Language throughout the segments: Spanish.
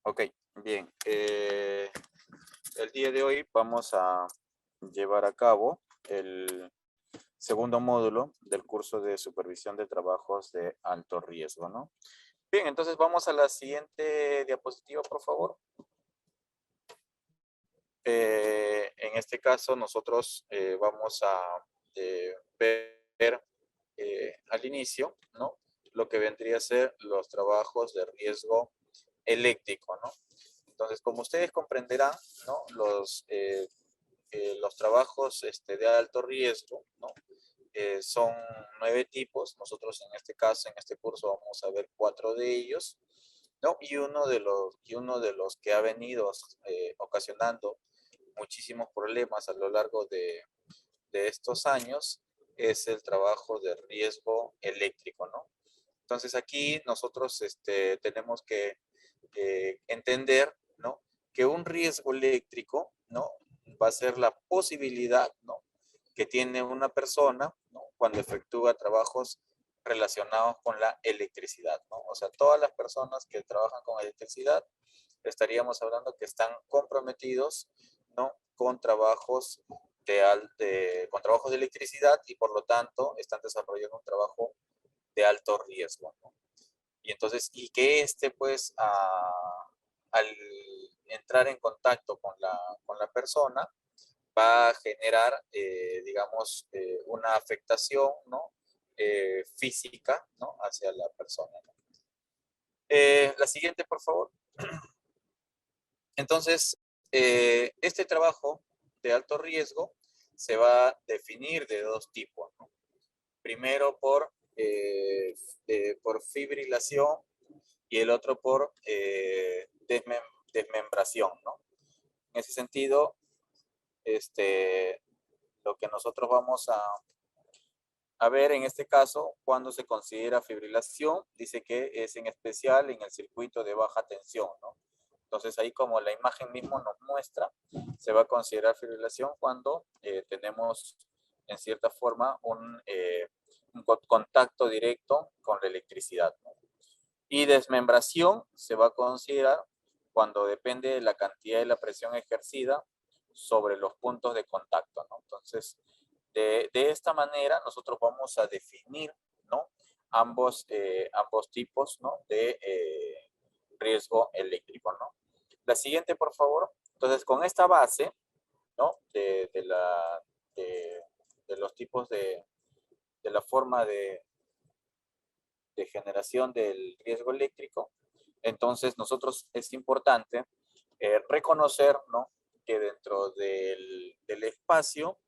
Ok, bien. El día de hoy vamos a llevar a cabo el segundo módulo del curso de supervisión de trabajos de alto riesgo, ¿no? Bien, entonces vamos a la siguiente diapositiva, por favor. En este caso, nosotros vamos a ver al inicio, ¿no? Lo que vendría a ser los trabajos de riesgo eléctrico, ¿no? Entonces, como ustedes comprenderán, ¿no? Los trabajos de alto riesgo, ¿no? Son 9 tipos. Nosotros en este caso, en este curso, vamos a ver 4 de ellos, ¿no? Y uno de los que ha venido ocasionando muchísimos problemas a lo largo de estos años es el trabajo de riesgo eléctrico, ¿no? Entonces aquí nosotros tenemos que entender, ¿no? Que un riesgo eléctrico, ¿no? Va a ser la posibilidad, ¿no? Que tiene una persona, ¿no? Cuando efectúa trabajos relacionados con la electricidad, ¿no? O sea, todas las personas que trabajan con electricidad estaríamos hablando que están comprometidos, ¿no? Con trabajos con trabajos de electricidad y por lo tanto están desarrollando un trabajo de alto riesgo, ¿no? Y entonces, y que pues, al entrar en contacto con la persona, va a generar, digamos, una afectación, ¿no? Física, ¿no? Hacia la persona, ¿no? La siguiente, por favor. Entonces, este trabajo de alto riesgo se va a definir de dos tipos, ¿no? Primero por fibrilación y el otro por desmembración, ¿no? En ese sentido, lo que nosotros vamos a ver en este caso, cuando se considera fibrilación, dice que es en especial en el circuito de baja tensión, ¿no? Entonces ahí como la imagen mismo nos muestra, se va a considerar fibrilación cuando tenemos en cierta forma un contacto directo con la electricidad, ¿no? Y desmembración se va a considerar cuando depende de la cantidad de la presión ejercida sobre los puntos de contacto, ¿no? Entonces, de esta manera nosotros vamos a definir, ¿no? Ambos tipos, ¿no? De riesgo eléctrico, ¿no? La siguiente, por favor. Entonces, con esta base, ¿no? De, de los tipos de la forma de generación del riesgo eléctrico, entonces nosotros es importante reconocer, ¿no? Que dentro del espacio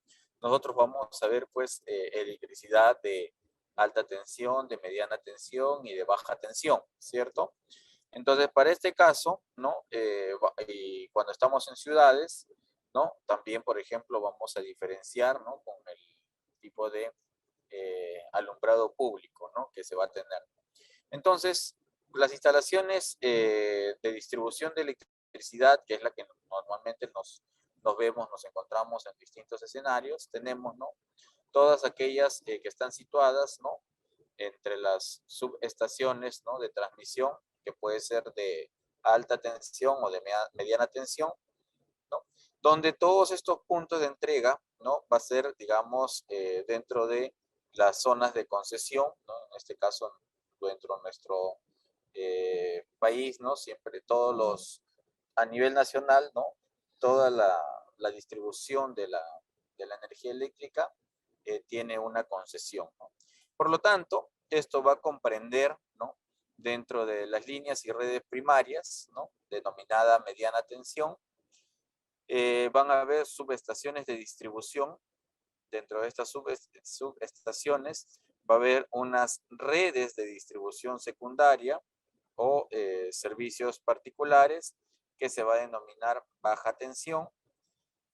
nosotros vamos a ver pues electricidad de alta tensión, de mediana tensión y de baja tensión, ¿cierto? Entonces, para este caso, ¿no? Y cuando estamos en ciudades, ¿no? También, por ejemplo, vamos a diferenciar, ¿no? Con el tipo de alumbrado público, ¿no? Que se va a tener. Entonces, las instalaciones de distribución de electricidad, que es la que normalmente nos vemos, nos encontramos en distintos escenarios, tenemos, ¿no? Todas aquellas que están situadas, ¿no? Entre las subestaciones, ¿no? De transmisión, que puede ser de alta tensión o de mediana tensión, ¿no? Donde todos estos puntos de entrega, ¿no? Va a ser, digamos, dentro de las zonas de concesión, ¿no? En este caso, dentro de nuestro país, ¿no? Siempre a nivel nacional, ¿no? Toda la distribución de la energía eléctrica tiene una concesión, ¿no? Por lo tanto, esto va a comprender, ¿no? Dentro de las líneas y redes primarias, ¿no? Denominada mediana tensión, van a haber subestaciones de distribución. Dentro de estas subestaciones va a haber unas redes de distribución secundaria o servicios particulares que se va a denominar baja tensión,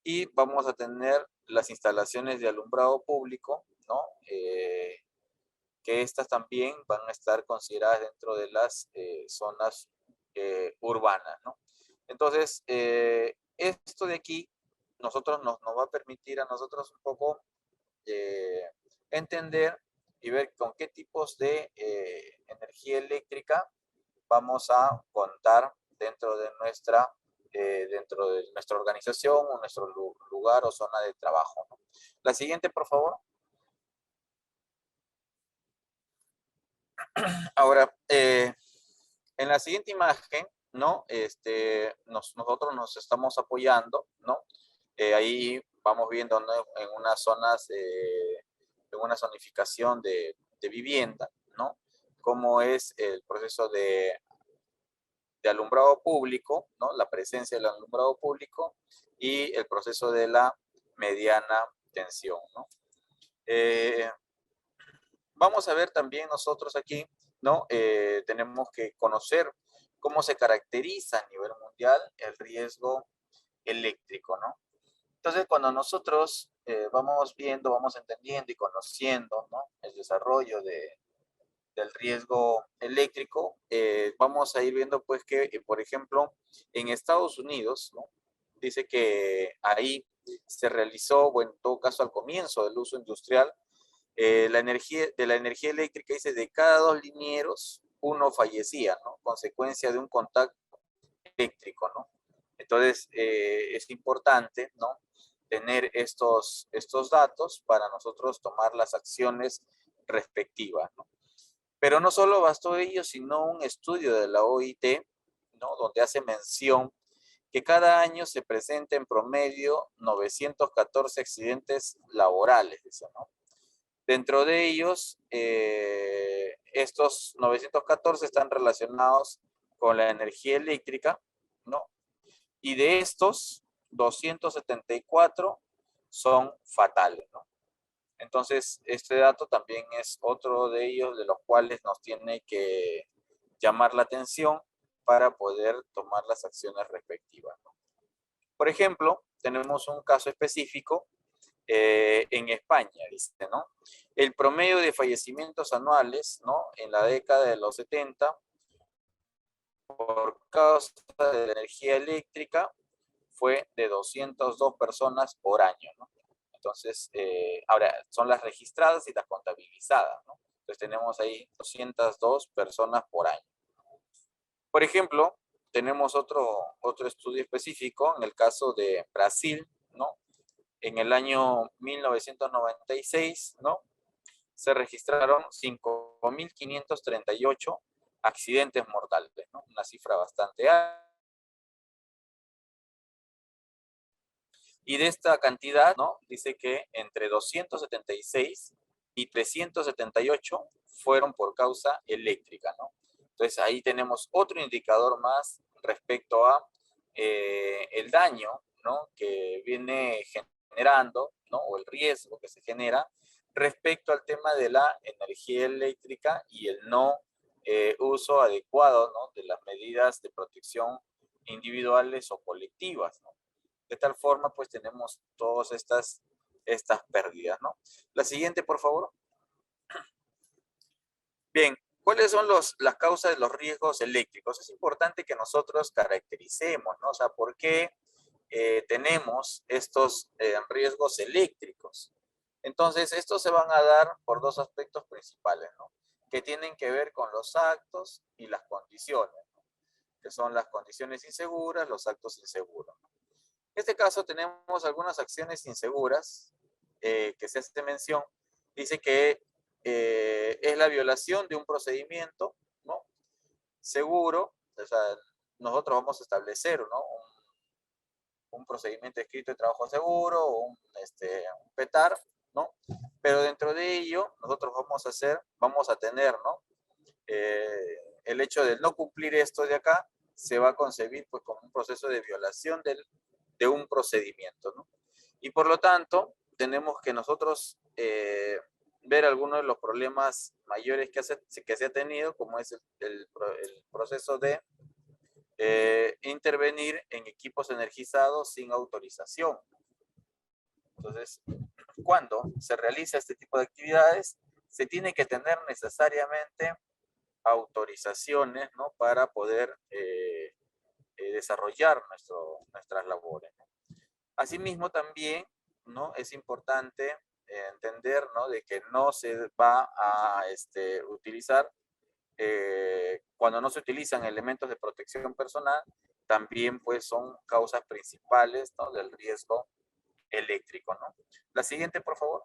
y vamos a tener las instalaciones de alumbrado público, ¿no? Que estas también van a estar consideradas dentro de las zonas urbanas, ¿no? Entonces, esto de aquí nos va a permitir a nosotros un poco eh, entender y ver con qué tipos de energía eléctrica vamos a contar dentro de nuestra organización o nuestro lugar o zona de trabajo, ¿no? La siguiente, por favor. Ahora, en la siguiente imagen, ¿no? Nosotros nos estamos apoyando, ¿no? Ahí vamos viendo, ¿no? En unas zonas, en una zonificación de vivienda, ¿no? Cómo es el proceso de alumbrado público, ¿no? La presencia del alumbrado público y el proceso de la mediana tensión, ¿no? Vamos a ver también nosotros aquí, ¿no? Tenemos que conocer cómo se caracteriza a nivel mundial el riesgo eléctrico, ¿no? Entonces, cuando nosotros vamos viendo, vamos entendiendo y conociendo, ¿no? El desarrollo del riesgo eléctrico, vamos a ir viendo, pues, que, por ejemplo, en Estados Unidos, ¿no? Dice que ahí se realizó, bueno, en todo caso, al comienzo del uso industrial, de la energía eléctrica, dice, de cada 2 linieros, uno fallecía, ¿no? Consecuencia de un contacto eléctrico, ¿no? Entonces, es importante, ¿no? Tener estos datos para nosotros tomar las acciones respectivas, ¿no? Pero no solo bastó ello, sino un estudio de la OIT, ¿no? Donde hace mención que cada año se presenta en promedio 914 accidentes laborales, dice, ¿no? Dentro de ellos, estos 914 están relacionados con la energía eléctrica, ¿no? Y de estos, 274 son fatales, ¿no? Entonces, este dato también es otro de ellos de los cuales nos tiene que llamar la atención para poder tomar las acciones respectivas, ¿no? Por ejemplo, tenemos un caso específico en España, dice, ¿no? El promedio de fallecimientos anuales, ¿no? En la década de los 70 por causa de la energía eléctrica fue de 202 personas por año, ¿no? Entonces, ahora son las registradas y las contabilizadas, ¿no? Entonces tenemos ahí 202 personas por año. Por ejemplo, tenemos otro estudio específico en el caso de Brasil, ¿no? En el año 1996, ¿no? Se registraron 5.538 accidentes mortales, ¿no? Una cifra bastante alta. Y de esta cantidad, ¿no? Dice que entre 276 y 378 fueron por causa eléctrica, ¿no? Entonces ahí tenemos otro indicador más respecto a el daño, ¿no? Que viene generando, ¿no? O el riesgo que se genera respecto al tema de la energía eléctrica y el no uso adecuado, ¿no? De las medidas de protección individuales o colectivas, ¿no? De tal forma, pues tenemos todas estas pérdidas, ¿no? La siguiente, por favor. Bien, ¿cuáles son las causas de los riesgos eléctricos? Es importante que nosotros caractericemos, ¿no? O sea, ¿por qué tenemos estos riesgos eléctricos? Entonces, estos se van a dar por dos aspectos principales, ¿no? Que tienen que ver con los actos y las condiciones, ¿no? Que son las condiciones inseguras, los actos inseguros, ¿no? En este caso tenemos algunas acciones inseguras que se hace mención. Dice que es la violación de un procedimiento, ¿no? Seguro, o sea, nosotros vamos a establecer, ¿no? Un procedimiento escrito de trabajo seguro, un PETAR, ¿no? Pero dentro de ello, nosotros vamos a tener, ¿no? El hecho de no cumplir esto de acá se va a concebir pues como un proceso de violación de un procedimiento, ¿no? Y por lo tanto, tenemos que nosotros ver algunos de los problemas mayores que se ha tenido, como es el proceso de intervenir en equipos energizados sin autorización. Entonces, cuando se realiza este tipo de actividades, se tiene que tener necesariamente autorizaciones, ¿no? Para poder desarrollar nuestras labores, ¿no? Asimismo, también, ¿no? Es importante entender, ¿no? De que no se va a utilizar cuando no se utilizan elementos de protección personal, también pues son causas principales, ¿no?, del riesgo eléctrico, ¿no? La siguiente, por favor.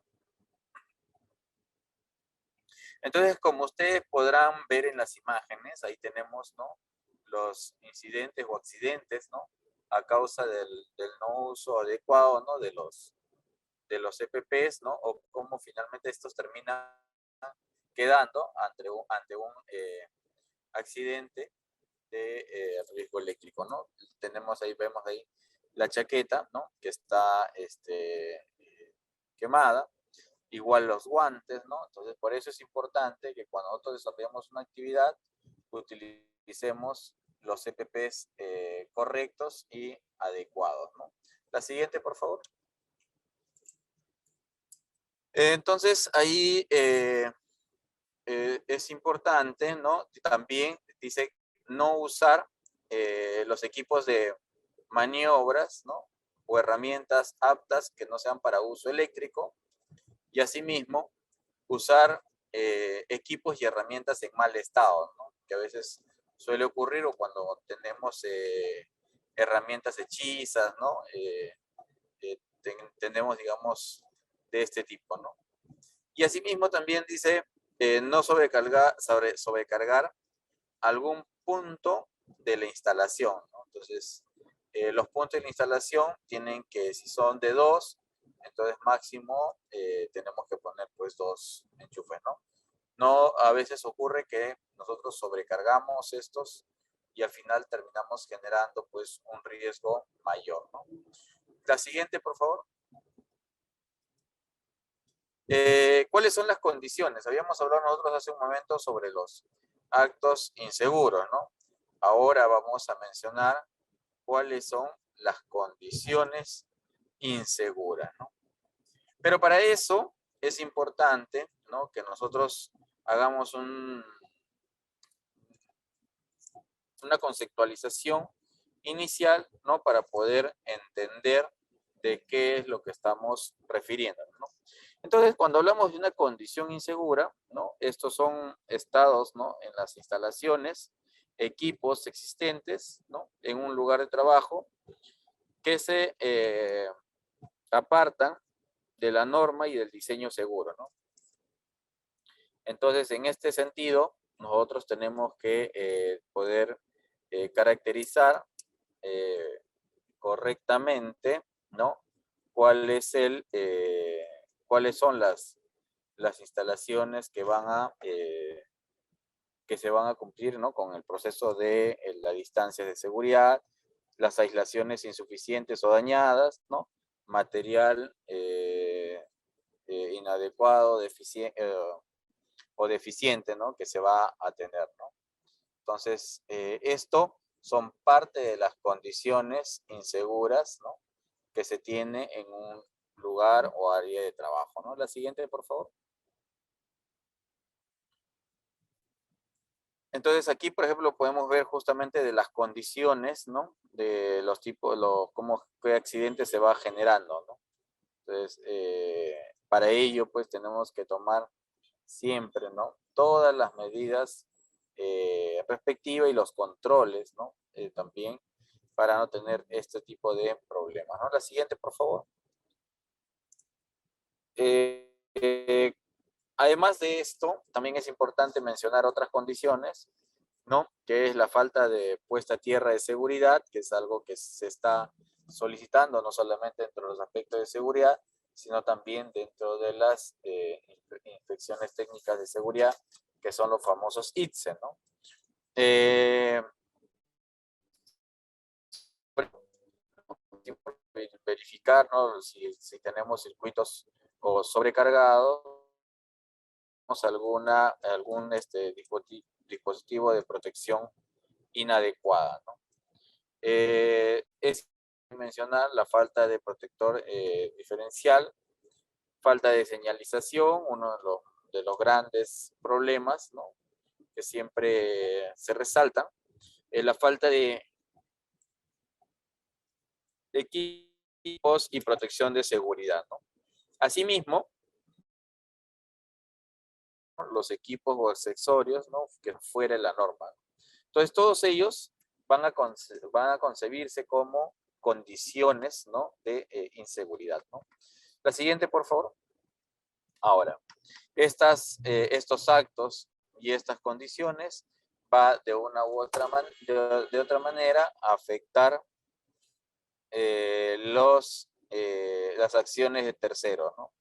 Entonces, como ustedes podrán ver en las imágenes, ahí tenemos, ¿no?, los incidentes o accidentes, ¿no?, a causa del no uso adecuado, ¿no?, de los EPPs, ¿no?, o cómo finalmente estos terminan quedando ante un accidente de riesgo eléctrico, ¿no? Tenemos ahí, vemos ahí la chaqueta, ¿no?, que está quemada, igual los guantes, ¿no? Entonces, por eso es importante que cuando nosotros desarrollamos una actividad, utilicemos los EPPs correctos y adecuados, ¿no? La siguiente, por favor. Entonces, ahí es importante, ¿no? También dice no usar los equipos de maniobras, ¿no?, o herramientas aptas que no sean para uso eléctrico, y asimismo usar equipos y herramientas en mal estado, ¿no?, que a veces suele ocurrir, o cuando tenemos herramientas hechizas, ¿no? Tenemos, digamos, de este tipo, ¿no? Y asimismo también dice no sobrecargar algún punto de la instalación, ¿no? Entonces, los puntos de la instalación tienen que, si son de 2, entonces máximo tenemos que poner pues 2 enchufes, ¿no? No, a veces ocurre que nosotros sobrecargamos estos y al final terminamos generando pues un riesgo mayor, ¿no? La siguiente, por favor. ¿Cuáles son las condiciones? Habíamos hablado nosotros hace un momento sobre los actos inseguros, ¿no? Ahora vamos a mencionar cuáles son las condiciones inseguras, ¿no? Pero para eso es importante, ¿no?, que nosotros hagamos una conceptualización inicial, ¿no?, para poder entender de qué es lo que estamos refiriendo, ¿no? Entonces, cuando hablamos de una condición insegura, ¿no?, estos son estados, ¿no?, en las instalaciones, equipos existentes, ¿no?, en un lugar de trabajo que se apartan de la norma y del diseño seguro, ¿no? Entonces, en este sentido, nosotros tenemos que poder caracterizar correctamente, ¿no?, cuáles son las instalaciones que se van a cumplir, ¿no?, con el proceso de la distancia de seguridad, las aislaciones insuficientes o dañadas, ¿no?, material inadecuado, o deficiente, ¿no?, que se va a tener, ¿no? Entonces, esto son parte de las condiciones inseguras, ¿no?, que se tiene en un lugar o área de trabajo, ¿no? La siguiente, por favor. Entonces, aquí, por ejemplo, podemos ver justamente de las condiciones, ¿no?, de los tipos, cómo, qué accidente se va generando, ¿no? Entonces, para ello, pues, tenemos que tomar siempre, ¿no?, todas las medidas respectivas y los controles, ¿no?, también para no tener este tipo de problemas, ¿no? La siguiente, por favor. Eh, eh, Además de esto, también es importante mencionar otras condiciones, ¿no?, que es la falta de puesta a tierra de seguridad, que es algo que se está solicitando no solamente dentro de los aspectos de seguridad, sino también dentro de las inspecciones técnicas de seguridad, que son los famosos ITSE, ¿no? Eh, Verificar, ¿no?, si tenemos circuitos o sobrecargados, algún dispositivo de protección inadecuada, ¿no? Es mencionar la falta de protector diferencial, falta de señalización, uno de los grandes problemas, ¿no?, que siempre se resaltan, la falta de equipos y protección de seguridad, ¿no? Asimismo, los equipos o accesorios, ¿no? Que fuera la norma. Entonces, todos ellos van a concebirse como condiciones, ¿no? De inseguridad, ¿no? La siguiente, por favor. Ahora, estos actos y estas condiciones va de una u otra, de otra manera a afectar las acciones de terceros, ¿no?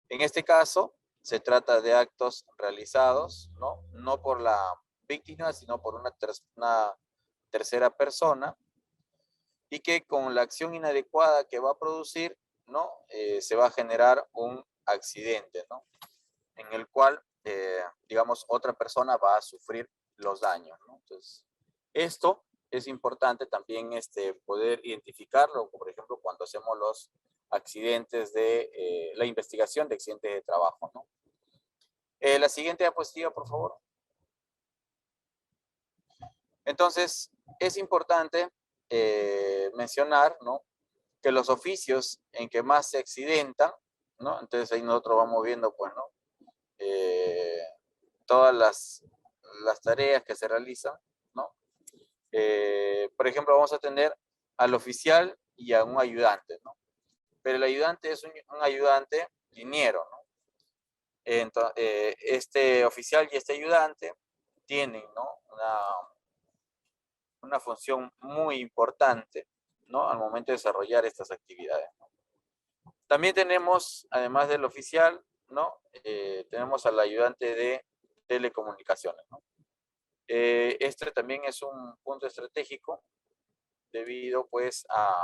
En este caso, se trata de actos realizados, ¿no? No por la víctima, sino por una tercera persona, y que con la acción inadecuada que va a producir, ¿no? Se va a generar un accidente, ¿no? En el cual, digamos, otra persona va a sufrir los daños, ¿no? Entonces, esto es importante también poder identificarlo, por ejemplo, cuando hacemos los accidentes la investigación de accidentes de trabajo, ¿no? La siguiente diapositiva, por favor. Entonces, es importante mencionar, ¿no? Que los oficios en que más se accidentan, ¿no? Entonces ahí nosotros vamos viendo, pues, ¿no? Todas las tareas que se realizan, ¿no? Por ejemplo, vamos a tener al oficial y a un ayudante, ¿no? Pero el ayudante es un ayudante liniero, ¿no? Entonces, este oficial y este ayudante tienen, ¿no? Una función muy importante, ¿no? Al momento de desarrollar estas actividades, ¿no? También tenemos, además del oficial, ¿no? Tenemos al ayudante de telecomunicaciones, ¿no? Este también es un punto estratégico debido, pues, a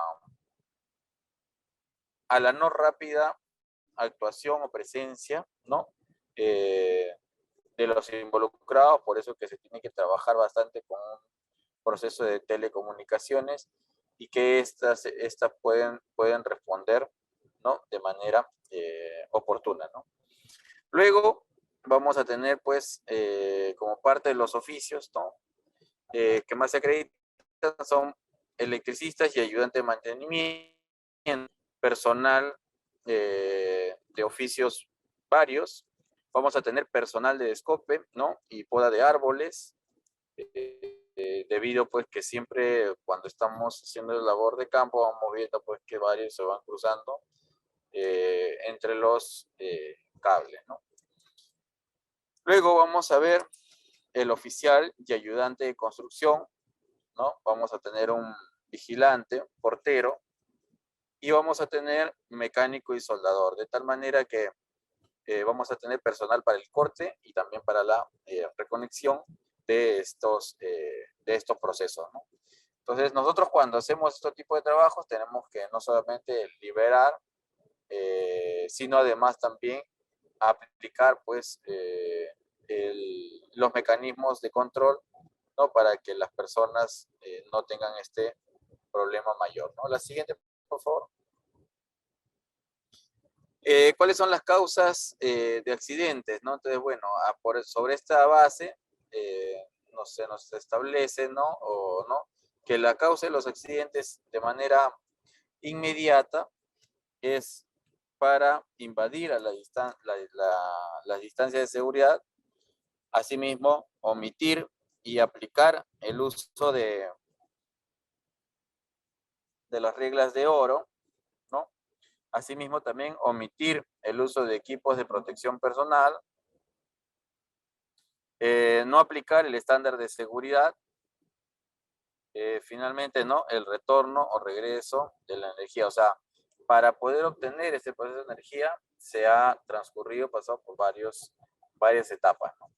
la no rápida actuación o presencia, ¿no? De los involucrados, por eso que se tiene que trabajar bastante con un proceso de telecomunicaciones y que estas pueden responder, ¿no? De manera oportuna, ¿no? Luego vamos a tener, pues, como parte de los oficios, ¿no? Que más se acreditan son electricistas y ayudantes de mantenimiento, personal de oficios varios. Vamos a tener personal de descope, ¿no? Y poda de árboles, debido pues que siempre cuando estamos haciendo la labor de campo vamos viendo pues que varios se van cruzando entre los cables, ¿no? Luego vamos a ver el oficial y ayudante de construcción, ¿no? Vamos a tener un vigilante, portero, y vamos a tener mecánico y soldador, de tal manera que vamos a tener personal para el corte y también para la reconexión de estos procesos, ¿no? Entonces, nosotros cuando hacemos este tipo de trabajos tenemos que no solamente liberar, sino además también aplicar, pues, los mecanismos de control, ¿no? Para que las personas no tengan este problema mayor, ¿no? La siguiente, por favor. ¿Cuáles son las causas de accidentes, ¿no? Entonces, bueno, sobre esta base nos establece, ¿no? O, ¿no? Que la causa de los accidentes de manera inmediata es para invadir a las distancias de seguridad, asimismo omitir y aplicar el uso de las reglas de oro, ¿no? Asimismo también omitir el uso de equipos de protección personal, no aplicar el estándar de seguridad, finalmente, ¿no? El retorno o regreso de la energía. O sea, para poder obtener este proceso de energía se ha pasado por varias etapas, ¿no?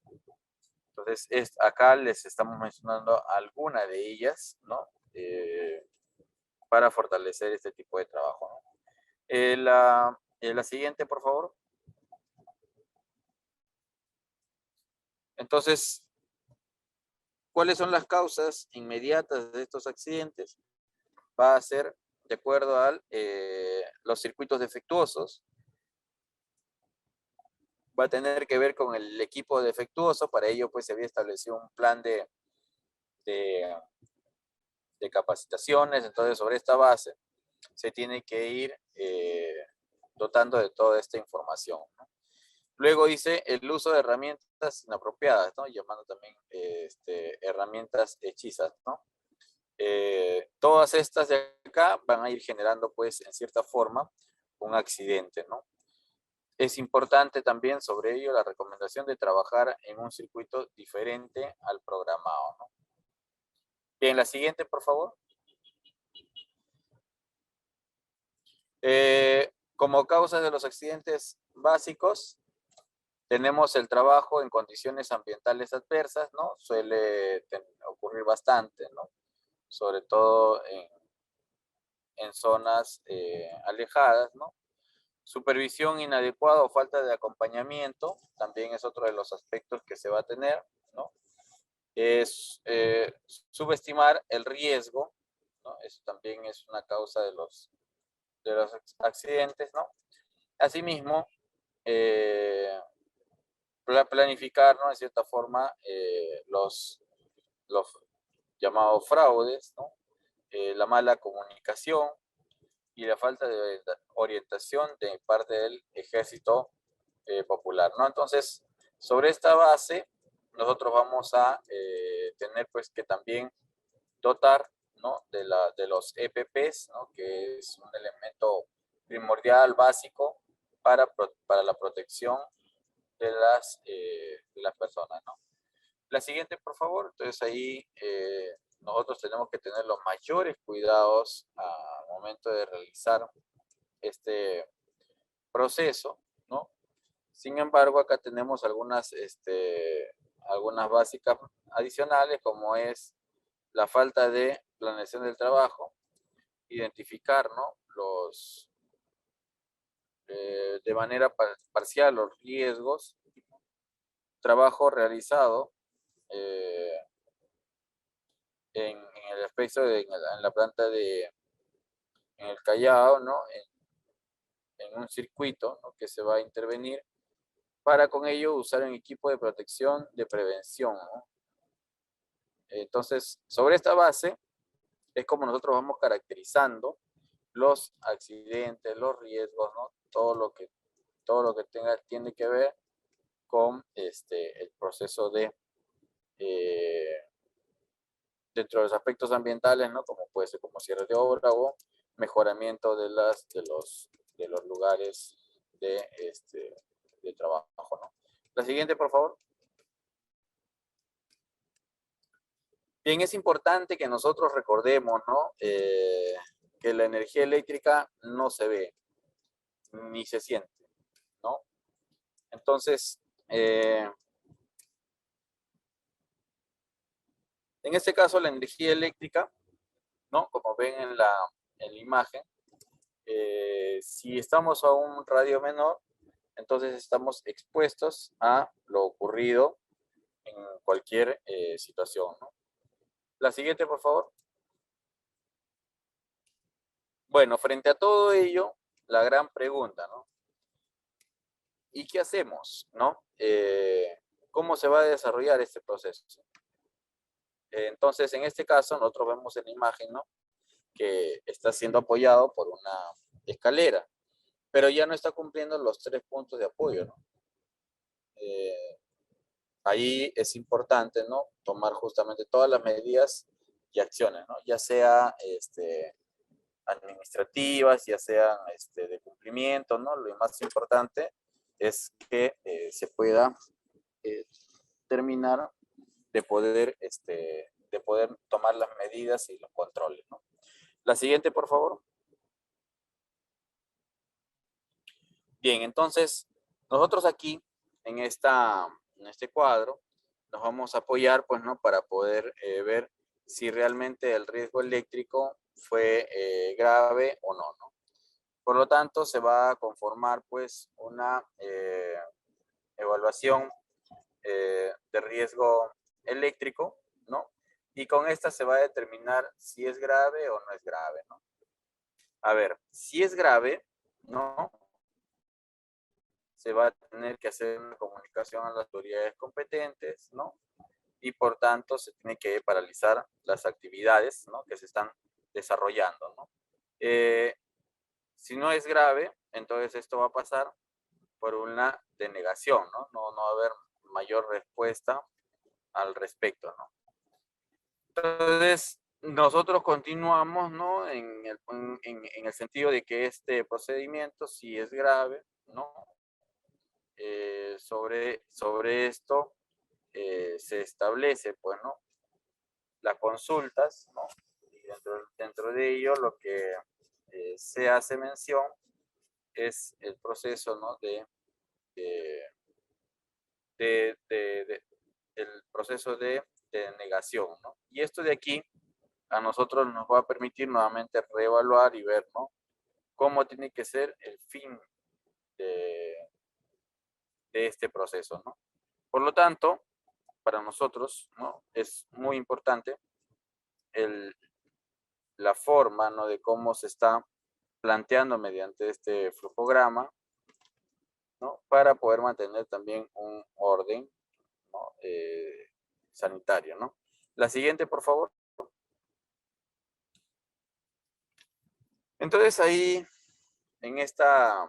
Entonces, acá les estamos mencionando alguna de ellas, ¿no? Para fortalecer este tipo de trabajo, ¿no? La siguiente, por favor. Entonces, ¿cuáles son las causas inmediatas de estos accidentes? Va a ser de acuerdo a los circuitos defectuosos. Va a tener que ver con el equipo defectuoso. Para ello, pues, se había establecido un plan de capacitaciones. Entonces, sobre esta base, se tiene que ir dotando de toda esta información, ¿no? Luego dice el uso de herramientas inapropiadas, ¿no? Llamando también herramientas hechizas, ¿no? Todas estas de acá van a ir generando, pues, en cierta forma, un accidente, ¿no? Es importante también sobre ello la recomendación de trabajar en un circuito diferente al programado, ¿no? Bien, la siguiente, por favor. Como causas de los accidentes básicos, tenemos el trabajo en condiciones ambientales adversas, ¿no? Suele ocurrir bastante, ¿no? Sobre todo en zonas alejadas, ¿no? Supervisión inadecuada o falta de acompañamiento también es otro de los aspectos que se va a tener, ¿no? Es subestimar el riesgo, ¿no? Eso también es una causa de los accidentes, ¿no? Asimismo, planificar, ¿no? De cierta forma, los llamados fraudes, ¿no? La mala comunicación y la falta de orientación de parte del ejército popular, ¿no? Entonces, sobre esta base, nosotros vamos a tener pues que también dotar, ¿no? de los EPPs, ¿no? Que es un elemento primordial, básico, para la protección de las personas, ¿no? La siguiente, por favor. Entonces ahí nosotros tenemos que tener los mayores cuidados al momento de realizar este proceso, ¿no? Sin embargo, acá tenemos algunas básicas adicionales, como es la falta de planeación del trabajo, identificar, ¿no? De manera parcial los riesgos, trabajo realizado eh, en el aspecto en la planta en el Callao, ¿no? En un circuito, ¿no? Que se va a intervenir para con ello usar un equipo de protección de prevención, ¿no? Entonces, sobre esta base es como nosotros vamos caracterizando los accidentes, los riesgos, ¿no? Todo lo que tiene que ver con el proceso eh, dentro de los aspectos ambientales, ¿no? Como puede ser como cierre de obra o mejoramiento de los lugares de trabajo, ¿no? La siguiente, por favor. Bien, es importante que nosotros recordemos, ¿no? Que la energía eléctrica no se ve ni se siente, ¿no? Entonces, en este caso, la energía eléctrica, ¿no? Como ven en la imagen, si estamos a un radio menor, entonces estamos expuestos a lo ocurrido en cualquier situación, ¿no? La siguiente, por favor. Bueno, frente a todo ello, la gran pregunta, ¿no? ¿Y qué hacemos, no? ¿Cómo se va a desarrollar este proceso? Entonces, en este caso, nosotros vemos en la imagen, ¿no? Que está siendo apoyado por una escalera, pero ya no está cumpliendo los 3 puntos de apoyo, ¿no? Ahí es importante, ¿no? Tomar justamente todas las medidas y acciones, ¿no? Ya sea administrativas, ya sean de cumplimiento, ¿no? Lo más importante es que se pueda eh, terminar de poder tomar las medidas y los controles, ¿no? La siguiente, por favor. Bien, entonces, nosotros aquí, en este cuadro, nos vamos a apoyar, pues, ¿no? Para poder ver si realmente el riesgo eléctrico fue grave o no, ¿no? Por lo tanto, se va a conformar, pues, una evaluación de riesgo eléctrico, ¿no? Y con esta se va a determinar si es grave o no es grave, ¿no? A ver, si es grave, ¿no? Se va a tener que hacer una comunicación a las autoridades competentes, ¿no? Y por tanto se tiene que paralizar las actividades, ¿no? Que se están desarrollando, ¿no? Si no es grave, entonces esto va a pasar por una denegación, ¿no? No va a haber mayor respuesta al respecto, ¿no? Entonces, nosotros continuamos, ¿no? En el sentido de que este procedimiento, si es grave, ¿no? Sobre esto se establece, pues, ¿no? Las consultas, ¿no? Y dentro de ello lo que se hace mención es el proceso, ¿no? de, el proceso de negación, ¿no? Y esto de aquí a nosotros nos va a permitir nuevamente reevaluar y ver, ¿no? Cómo tiene que ser el fin de, de este proceso, ¿no? Por lo tanto, para nosotros, ¿no? Es muy importante el, la forma, ¿no? De cómo se está planteando mediante este flujograma, ¿no? Para poder mantener también un orden, ¿no? Sanitario, ¿no? La siguiente, por favor. Entonces ahí, en esta,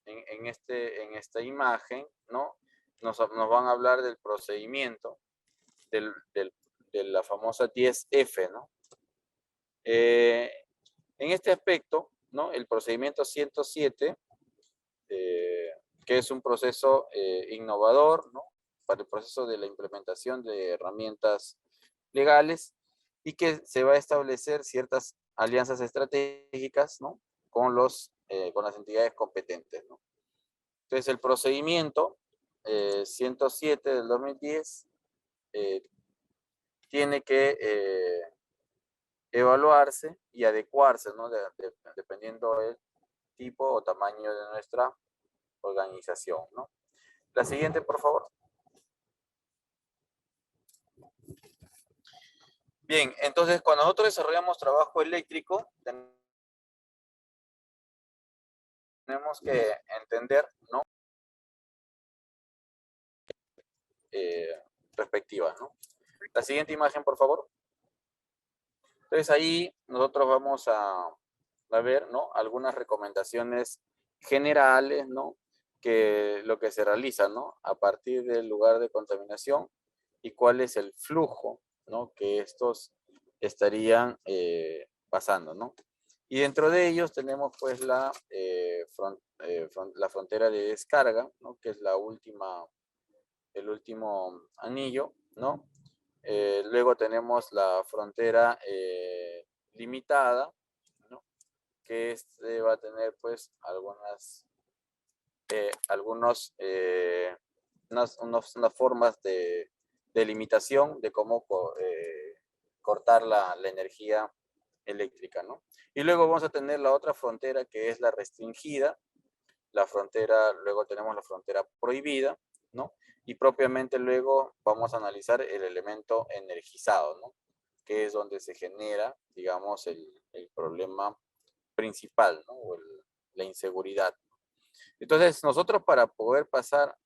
en esta imagen, ¿no? Nos van a hablar del procedimiento de la famosa 10F, ¿no? En este aspecto, ¿no? El procedimiento 107, que es un proceso innovador, ¿no? Para el proceso de la implementación de herramientas legales y que se va a establecer ciertas alianzas estratégicas, ¿no? Con las entidades competentes, ¿no? Entonces, el procedimiento 107 del 2010 tiene que evaluarse y adecuarse, ¿no? Dependiendo del tipo o tamaño de nuestra organización, ¿no? La siguiente, por favor. Bien, entonces cuando nosotros desarrollamos trabajo eléctrico, tenemos que entender, ¿no? Eh, Perspectivas, ¿no? La siguiente imagen, por favor. Entonces ahí nosotros vamos a ver, ¿no? Algunas recomendaciones generales, ¿no? Que lo que se realiza, ¿no? A partir del lugar de contaminación y cuál es el flujo, ¿no? Que estos estarían pasando, ¿no? Y dentro de ellos tenemos pues la frontera de descarga, ¿no? Que es el último anillo, ¿no? Luego tenemos la frontera limitada, ¿no? Que este va a tener pues unas formas de limitación de cómo cortar la energía eléctrica, ¿no? Y luego vamos a tener la otra frontera que es la restringida, luego tenemos la frontera prohibida, ¿no? Y propiamente luego vamos a analizar el elemento energizado, ¿no? Que es donde se genera, digamos, el problema principal, ¿no? La inseguridad. Entonces, nosotros para poder pasar,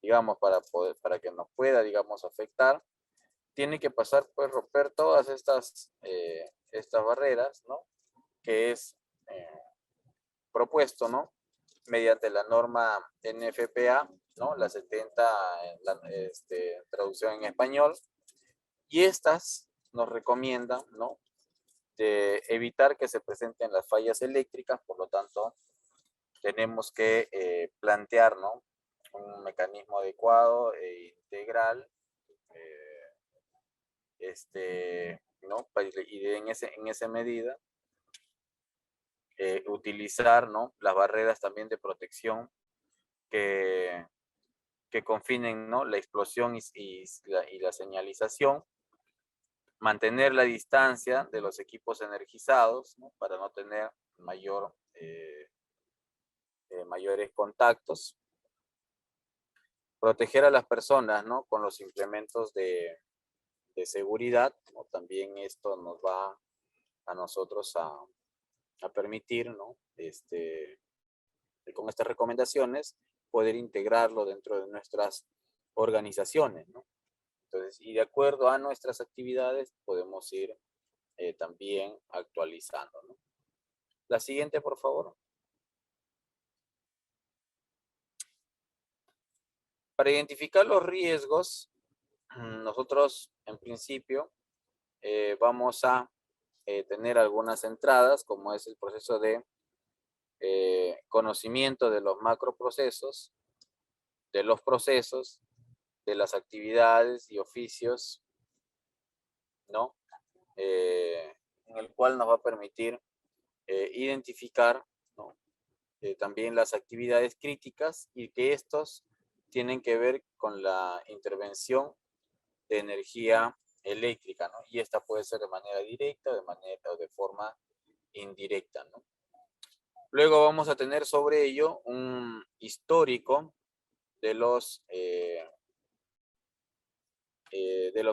digamos, para que nos pueda, digamos, afectar, tiene que pasar, pues, romper todas estas barreras, ¿no? Que es propuesto, ¿no? Mediante la norma NFPA, ¿no? La 70, traducción en español. Y estas nos recomiendan, ¿no? De evitar que se presenten las fallas eléctricas, por lo tanto, tenemos que plantear, ¿no? Un mecanismo adecuado e integral, ¿no? Y en esa medida, utilizar, ¿no? Las barreras también de protección que, que confinen, ¿no? La explosión y la señalización, mantener la distancia de los equipos energizados, ¿no? Para no tener mayores contactos, proteger a las personas, ¿no? Con los implementos de seguridad, ¿no? También esto nos va a nosotros a permitir, ¿no? Con estas recomendaciones, poder integrarlo dentro de nuestras organizaciones, ¿no? Entonces, y de acuerdo a nuestras actividades, podemos ir también actualizando, ¿no? La siguiente, por favor. Para identificar los riesgos, nosotros en principio vamos a tener algunas entradas, como es el proceso de conocimiento de los macroprocesos, de los procesos, de las actividades y oficios, ¿no? En el cual nos va a permitir identificar, ¿no? También las actividades críticas y que estos tienen que ver con la intervención de energía eléctrica, ¿no? Y esta puede ser de manera directa, de manera o de forma indirecta, ¿no? Luego vamos a tener sobre ello un histórico de los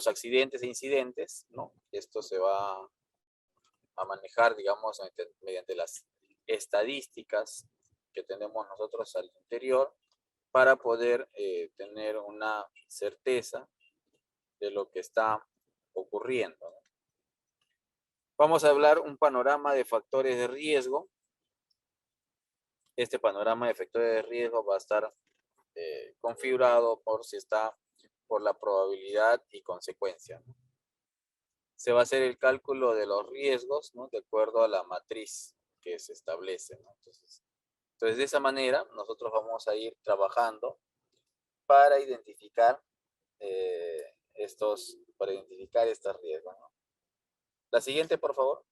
accidentes e incidentes, ¿no? Esto se va a manejar, digamos, mediante las estadísticas que tenemos nosotros al interior para poder tener una certeza de lo que está ocurriendo, ¿no? Vamos a hablar un panorama de factores de riesgo. Este panorama de factores de riesgo va a estar configurado por la probabilidad y consecuencia, ¿no? Se va a hacer el cálculo de los riesgos, ¿no? De acuerdo a la matriz que se establece, ¿no? Entonces, de esa manera, nosotros vamos a ir trabajando para identificar estos riesgos, ¿no? La siguiente, por favor.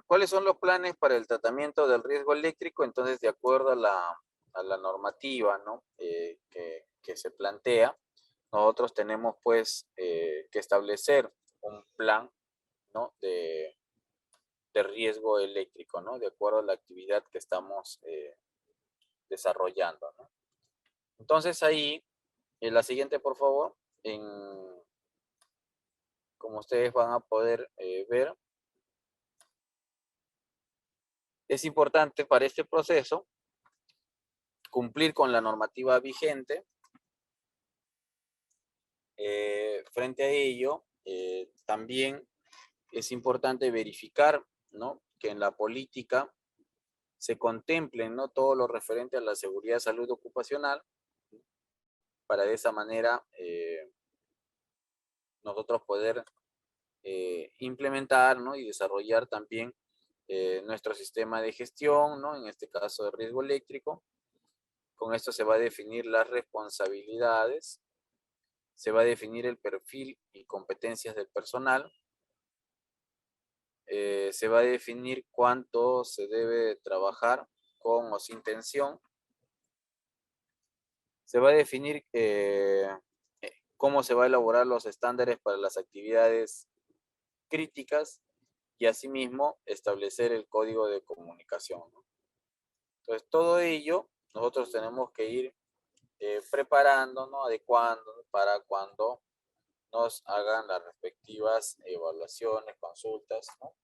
¿Cuáles son los planes para el tratamiento del riesgo eléctrico? Entonces, de acuerdo a la normativa, ¿no? Que se plantea, nosotros tenemos pues que establecer un plan, ¿no? de riesgo eléctrico, ¿no? De acuerdo a la actividad que estamos desarrollando, ¿no? Entonces ahí, en la siguiente, por favor, como ustedes van a poder ver, es importante para este proceso cumplir con la normativa vigente. Frente a ello, también es importante verificar, ¿no? Que en la política se contemplen, ¿no? Todo lo referente a la seguridad y salud ocupacional, para de esa manera nosotros poder implementar, ¿no? Y desarrollar también nuestro sistema de gestión, ¿no? En este caso de riesgo eléctrico. Con esto se va a definir las responsabilidades, se va a definir el perfil y competencias del personal, se va a definir cuánto se debe trabajar con o sin tensión, se va a definir cómo se va a elaborar los estándares para las actividades críticas y asimismo establecer el código de comunicación, ¿no? Entonces, todo ello nosotros tenemos que ir preparando, ¿no? Adecuando para cuando nos hagan las respectivas evaluaciones, consultas, ¿no?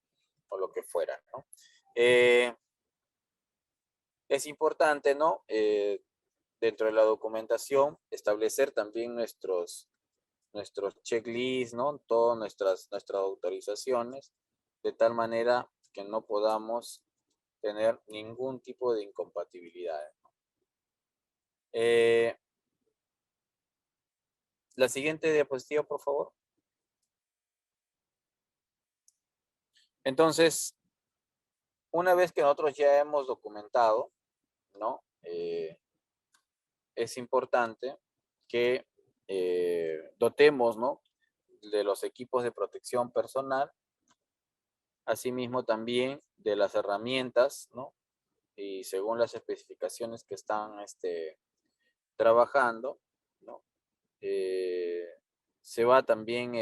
O lo que fuera, ¿no? Es importante, ¿no? Dentro de la documentación, establecer también nuestros checklists, ¿no? Todas nuestras autorizaciones, de tal manera que no podamos tener ningún tipo de incompatibilidades, ¿no? La siguiente diapositiva, por favor. Entonces, una vez que nosotros ya hemos documentado, ¿no? Es importante que dotemos, ¿no? De los equipos de protección personal, asimismo también de las herramientas, ¿no? Y según las especificaciones que están trabajando, ¿no? Se va también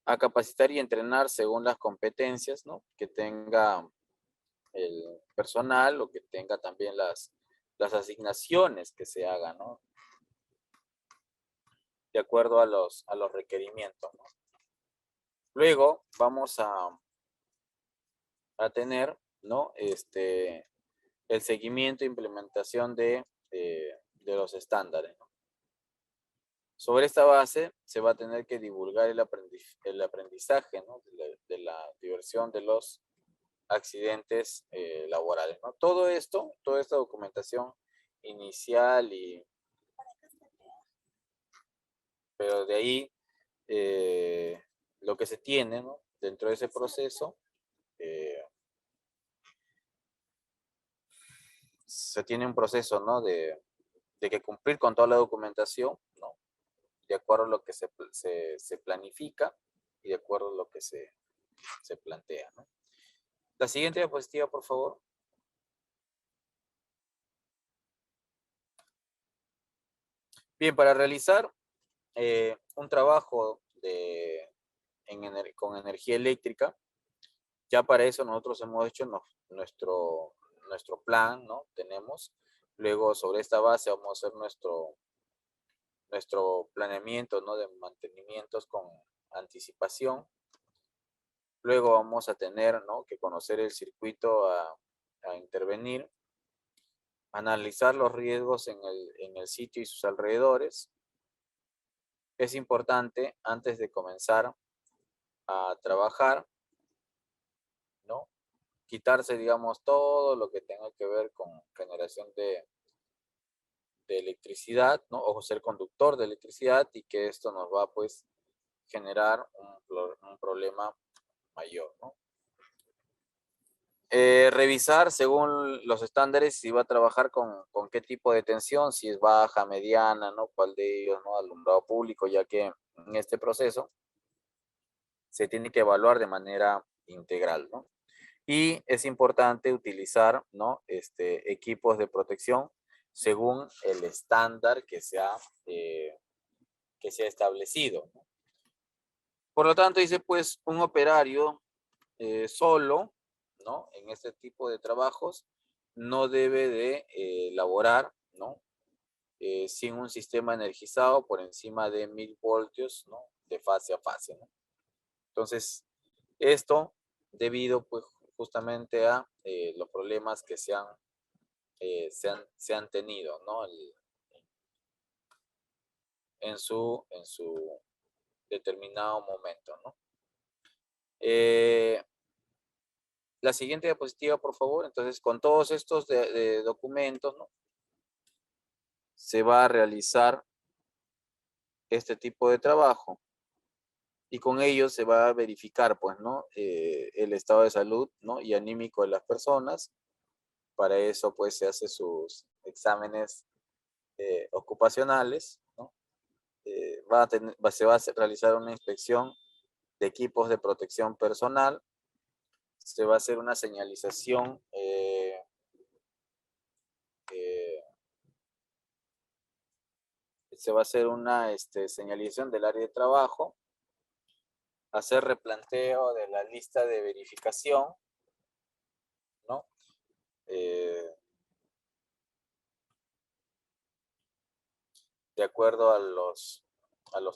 a capacitar y entrenar según las competencias, ¿no? Que tenga el personal o que tenga también las asignaciones que se hagan, ¿no? De acuerdo a los requerimientos, ¿no? Luego vamos a tener, ¿no? El seguimiento e implementación de los estándares, ¿no? Sobre esta base se va a tener que divulgar el aprendizaje, ¿no? De la diversión de los accidentes laborales, ¿no? Todo esto, toda esta documentación inicial pero de ahí lo que se tiene, ¿no? Dentro de ese proceso, eh, se tiene un proceso, ¿no? De que cumplir con toda la documentación, ¿no? De acuerdo a lo que se planifica y de acuerdo a lo que se plantea, ¿no? La siguiente diapositiva, por favor. Bien, para realizar un trabajo con energía eléctrica, ya para eso nosotros hemos hecho nuestro plan, ¿no? Tenemos. Luego, sobre esta base, vamos a hacer nuestro planeamiento, ¿no? De mantenimientos con anticipación. Luego vamos a tener, ¿no? Que conocer el circuito a intervenir, analizar los riesgos en el sitio y sus alrededores. Es importante, antes de comenzar a trabajar, ¿no? Quitarse, digamos, todo lo que tenga que ver con generación de electricidad, ¿no? O ser conductor de electricidad, y que esto nos va, pues, generar un problema mayor, ¿no? Revisar según los estándares si va a trabajar con qué tipo de tensión, si es baja, mediana, ¿no? Cuál de ellos, ¿no? Alumbrado público, ya que en este proceso se tiene que evaluar de manera integral, ¿no? Y es importante utilizar, ¿no? Equipos de protección según el estándar que se ha establecido, ¿no? Por lo tanto, dice, pues, un operario solo, ¿no? En este tipo de trabajos no debe de elaborar, ¿no? Sin un sistema energizado por encima de 1000 voltios, ¿no? De fase a fase, ¿no? Entonces, esto debido, pues, justamente a los problemas que se han tenido, ¿no? En su determinado momento, ¿no? La siguiente diapositiva, por favor. Entonces, con todos estos de documentos, ¿no? Se va a realizar este tipo de trabajo y con ello se va a verificar, pues, ¿no? El estado de salud, ¿no? Y anímico de las personas. Para eso, pues, se hace sus exámenes ocupacionales, ¿no? Se va a realizar una inspección de equipos de protección personal, se va a hacer una señalización eh, se va a hacer una señalización del área de trabajo, hacer replanteo de la lista de verificación, ¿no? Eh, de acuerdo a los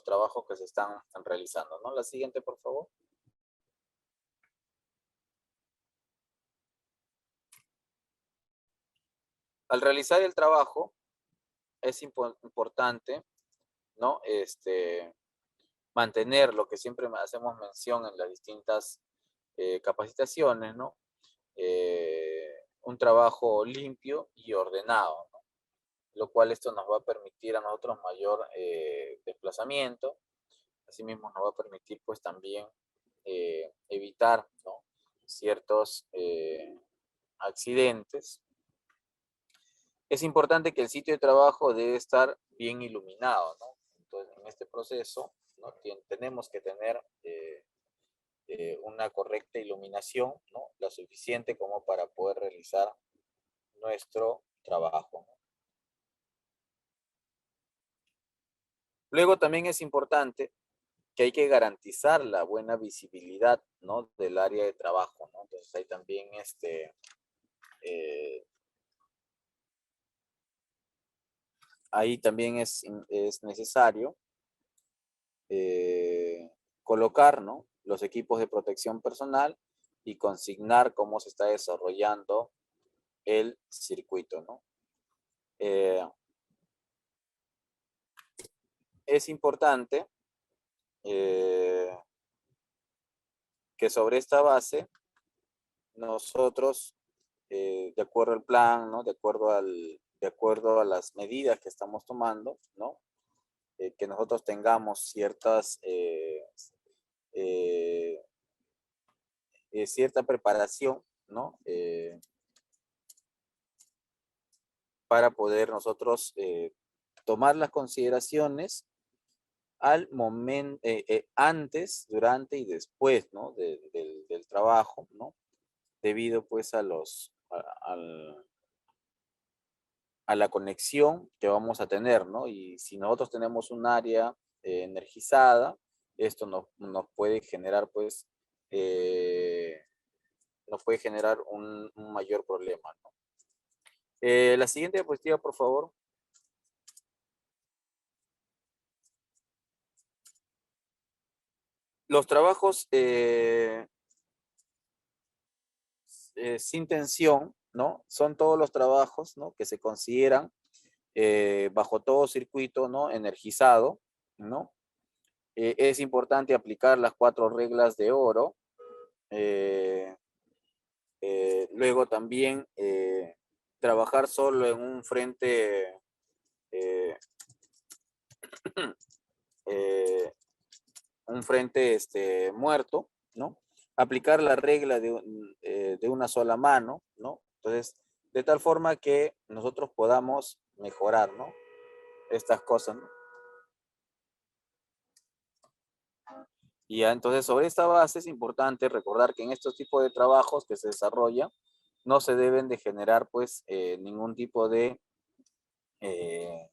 trabajos que se están realizando, ¿no? La siguiente, por favor. Al realizar el trabajo, es importante, ¿no? Mantener lo que siempre hacemos mención en las distintas capacitaciones, ¿no? Un trabajo limpio y ordenado, ¿no? Lo cual esto nos va a permitir a nosotros mayor desplazamiento. Asimismo nos va a permitir, pues, también evitar, ¿no? Ciertos accidentes. Es importante que el sitio de trabajo debe estar bien iluminado, ¿no? Entonces, en este proceso, ¿no? Tenemos que tener una correcta iluminación, ¿no? La suficiente como para poder realizar nuestro trabajo, ¿no? Luego también es importante que hay que garantizar la buena visibilidad, ¿no? Del área de trabajo, ¿no? Entonces ahí también eh, es necesario colocar, ¿no? Los equipos de protección personal y consignar cómo se está desarrollando el circuito, ¿no? Es importante que sobre esta base nosotros, de acuerdo al plan, ¿no? De acuerdo a las medidas que estamos tomando, ¿no? Que nosotros tengamos eh, cierta preparación, ¿no? Para poder nosotros tomar las consideraciones al momento, antes, durante y después, ¿no? Del trabajo, ¿no? Debido pues a la conexión que vamos a tener, ¿no? Y si nosotros tenemos un área energizada, esto nos puede generar pues, eh, nos puede generar un mayor problema, ¿no? La siguiente diapositiva, por favor. Los trabajos sin tensión, ¿no? Son todos los trabajos, ¿no? Que se consideran bajo todo circuito, ¿no? Energizado, ¿no? Es importante aplicar las 4 reglas de oro. Luego también trabajar solo en eh, eh, un frente muerto, ¿no? Aplicar la regla de una sola mano, ¿no? Entonces, de tal forma que nosotros podamos mejorar, ¿no? Estas cosas, ¿no? Y ya, entonces, sobre esta base es importante recordar que en estos tipos de trabajos que se desarrollan, no se deben de generar, pues, ningún tipo eh, eh,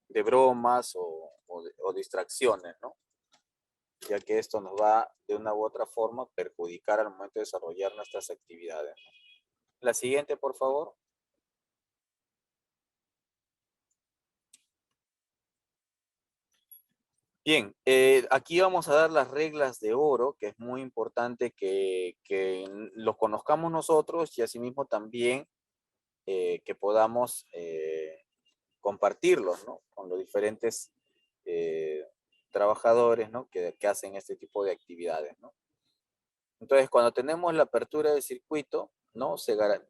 de bromas o distracciones, ¿no? Ya que esto nos va de una u otra forma perjudicar al momento de desarrollar nuestras actividades, ¿no? La siguiente, por favor. Bien, aquí vamos a dar las reglas de oro, que es muy importante que los conozcamos nosotros y asimismo también que podamos compartirlos, ¿no? Con los diferentes eh, trabajadores, ¿no? Que hacen este tipo de actividades, ¿no? Entonces, cuando tenemos la apertura del circuito, ¿no?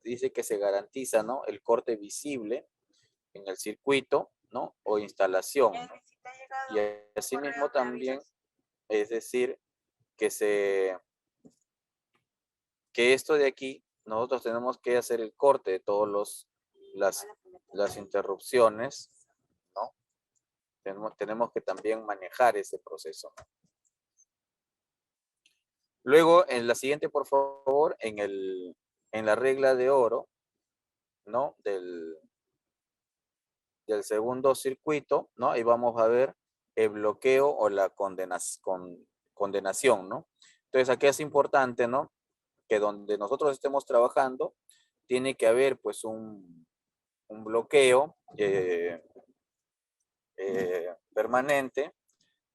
Dice que se garantiza, ¿no? El corte visible en el circuito, ¿no? O instalación, ¿no? Y asimismo también, es decir, que, que esto de aquí, nosotros tenemos que hacer el corte de todas las interrupciones, ¿no? Tenemos que también manejar ese proceso, ¿no? Luego, en la siguiente, por favor, en la regla de oro, ¿no? Del segundo circuito, ¿no? Ahí vamos a ver el bloqueo o la condenación, ¿no? Entonces, aquí es importante, ¿no? Que donde nosotros estemos trabajando, tiene que haber, pues, un bloqueo permanente,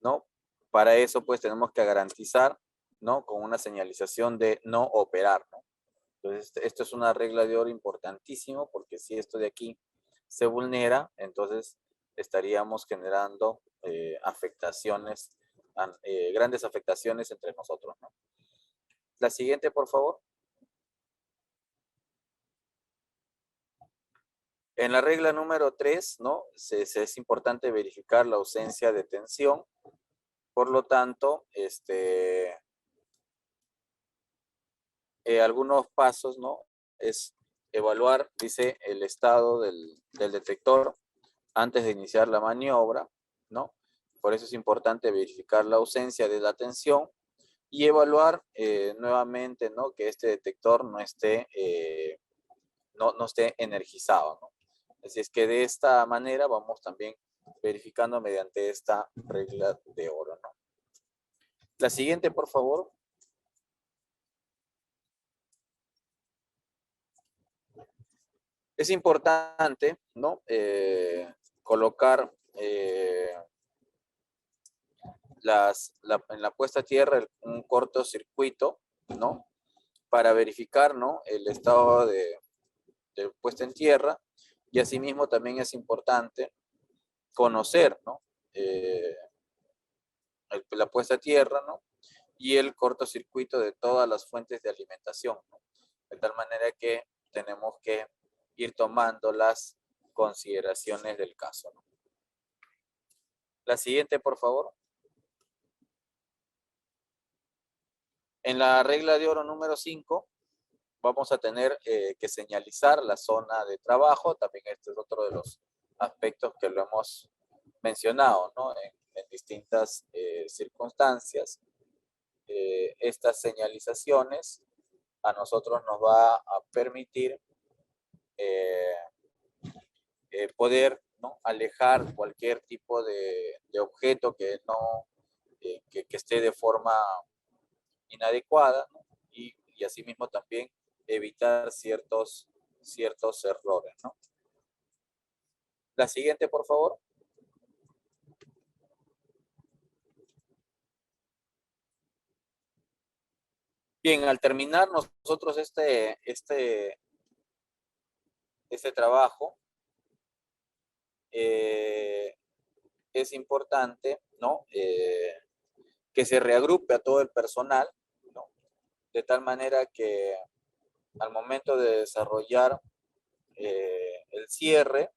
¿no? Para eso, pues, tenemos que garantizar, ¿no? Con una señalización de no operar, ¿no? Entonces, esto es una regla de oro importantísimo porque si esto de aquí se vulnera, entonces estaríamos generando afectaciones, grandes afectaciones entre nosotros, ¿no? La siguiente, por favor. En la regla número 3, ¿no? Es importante verificar la ausencia de tensión. Por lo tanto, algunos pasos, ¿no? Es evaluar, dice, el estado del detector antes de iniciar la maniobra, ¿no? Por eso es importante verificar la ausencia de la tensión y evaluar nuevamente, ¿no? Que este detector no esté energizado, ¿no? Así es que de esta manera vamos también verificando mediante esta regla de oro, ¿no? La siguiente, por favor. Es importante, ¿no? Colocar en la puesta a tierra un cortocircuito, ¿no? Para verificar, ¿no? El estado de puesta en tierra y asimismo también es importante conocer, ¿no? La puesta a tierra, ¿no? y el cortocircuito de todas las fuentes de alimentación, ¿no? De tal manera que tenemos que ir tomando las consideraciones del caso, ¿no? La siguiente, por favor. En la regla de oro número 5, vamos a tener que señalizar la zona de trabajo. También este es otro de los aspectos que lo hemos mencionado, ¿no? En distintas circunstancias. Estas señalizaciones a nosotros nos va a permitir eh, poder, ¿no?, alejar cualquier tipo de objeto que no que esté de forma inadecuada, ¿no? Y asimismo también evitar ciertos errores, ¿no? La siguiente, por favor. Bien, al terminar nosotros este trabajo, es importante, ¿no?, que se reagrupe a todo el personal, ¿no?, de tal manera que al momento de desarrollar el cierre,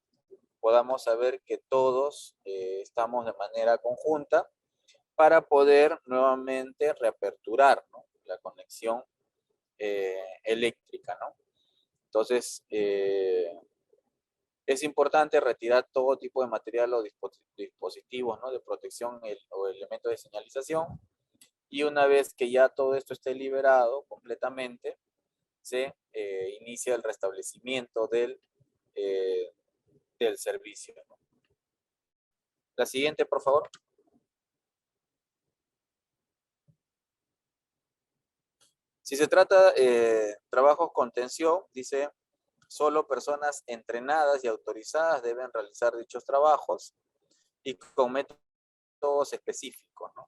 podamos saber que todos estamos de manera conjunta para poder nuevamente reaperturar, ¿no?, la conexión eléctrica, ¿no? Entonces, es importante retirar todo tipo de material o dispositivos, ¿no?, de protección o elementos de señalización. Y una vez que ya todo esto esté liberado completamente, se inicia el restablecimiento eh, del servicio, ¿no? La siguiente, por favor. Si se trata de trabajos con tensión, dice, solo personas entrenadas y autorizadas deben realizar dichos trabajos y con métodos específicos, ¿no?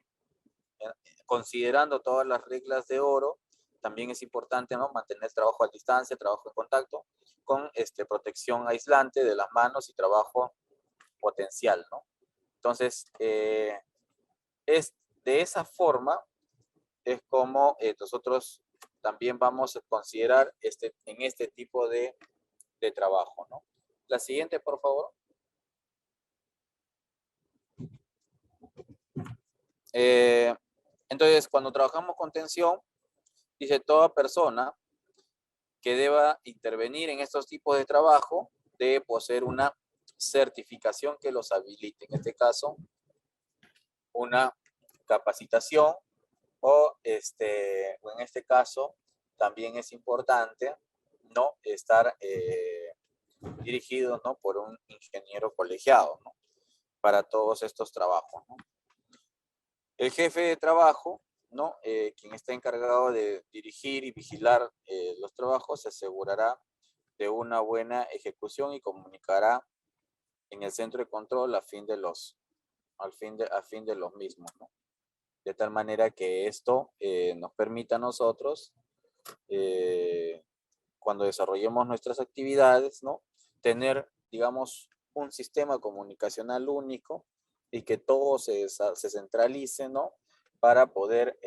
Considerando todas las reglas de oro, también es importante, ¿no?, mantener trabajo a distancia, trabajo en contacto, con protección aislante de las manos y trabajo potencial, ¿no? Entonces, es de esa forma es como nosotros también vamos a considerar en este tipo de trabajo, ¿no? La siguiente, por favor. Eh, entonces, cuando trabajamos con tensión, dice toda persona que deba intervenir en estos tipos de trabajo debe poseer una certificación que los habilite. En este caso, una capacitación o en este caso también es importante no estar dirigido, ¿no?, por un ingeniero colegiado, ¿no?, para todos estos trabajos, ¿no? El jefe de trabajo, ¿no?, quien está encargado de dirigir y vigilar los trabajos, se asegurará de una buena ejecución y comunicará en el centro de control a fin de los mismos, ¿no? De tal manera que esto nos permita a nosotros, cuando desarrollemos nuestras actividades, ¿no?, tener, digamos, un sistema comunicacional único y que todo se centralice, ¿no?, para poder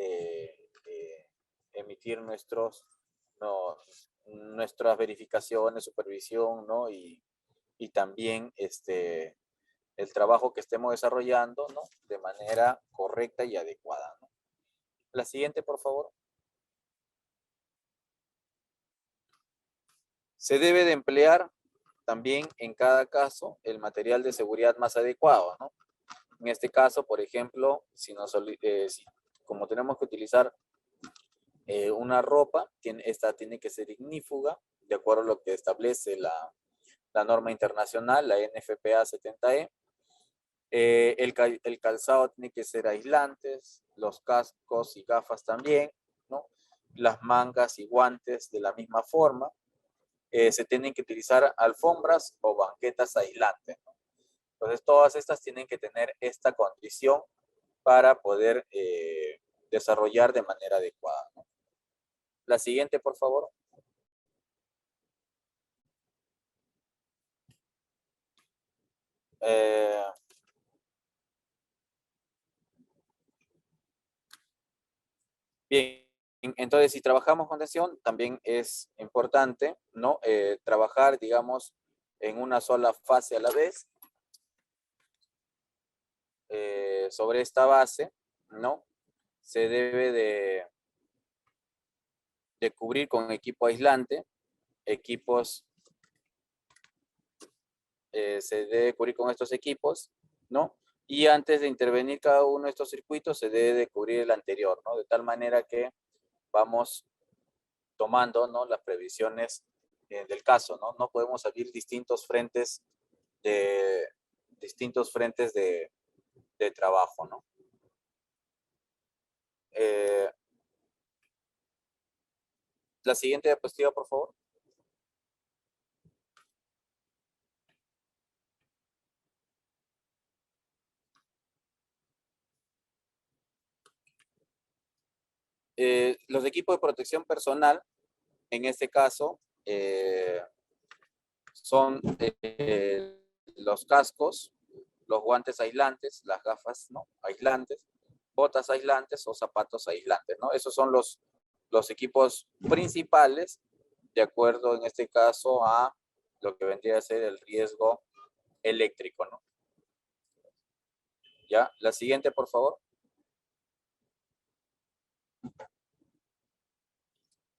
emitir no, nuestras verificaciones, supervisión, ¿no?, y también el trabajo que estemos desarrollando, ¿no?, de manera correcta y adecuada, ¿no? La siguiente, por favor. Se debe de emplear también en cada caso el material de seguridad más adecuado, ¿no? En este caso, por ejemplo, como tenemos que utilizar una ropa, esta tiene que ser ignífuga, de acuerdo a lo que establece la norma internacional, la NFPA 70E. El calzado tiene que ser aislantes, los cascos y gafas también, ¿no? Las mangas y guantes de la misma forma. Se tienen que utilizar alfombras o banquetas aislantes, ¿no? Entonces, todas estas tienen que tener esta condición para poder desarrollar de manera adecuada, ¿no? La siguiente, por favor. Eh, Entonces, si trabajamos con tensión, también es importante, ¿no? Trabajar, digamos, en una sola fase a la vez, sobre esta base, ¿no? Se debe de cubrir con equipo aislante, equipos, se debe cubrir con estos equipos, ¿no? Y antes de intervenir cada uno de estos circuitos, se debe de cubrir el anterior, ¿no? De tal manera que vamos tomando, ¿no? Las previsiones del caso, ¿no? No podemos abrir de, distintos frentes de trabajo, ¿no? Eh, la siguiente diapositiva, por favor. Los equipos de protección personal, en este caso, son los cascos, los guantes aislantes, las gafas, ¿no? Aislantes, botas aislantes o zapatos aislantes, ¿no? Esos son los equipos principales, de acuerdo en este caso a lo que vendría a ser el riesgo eléctrico, ¿no? Ya, la siguiente, por favor.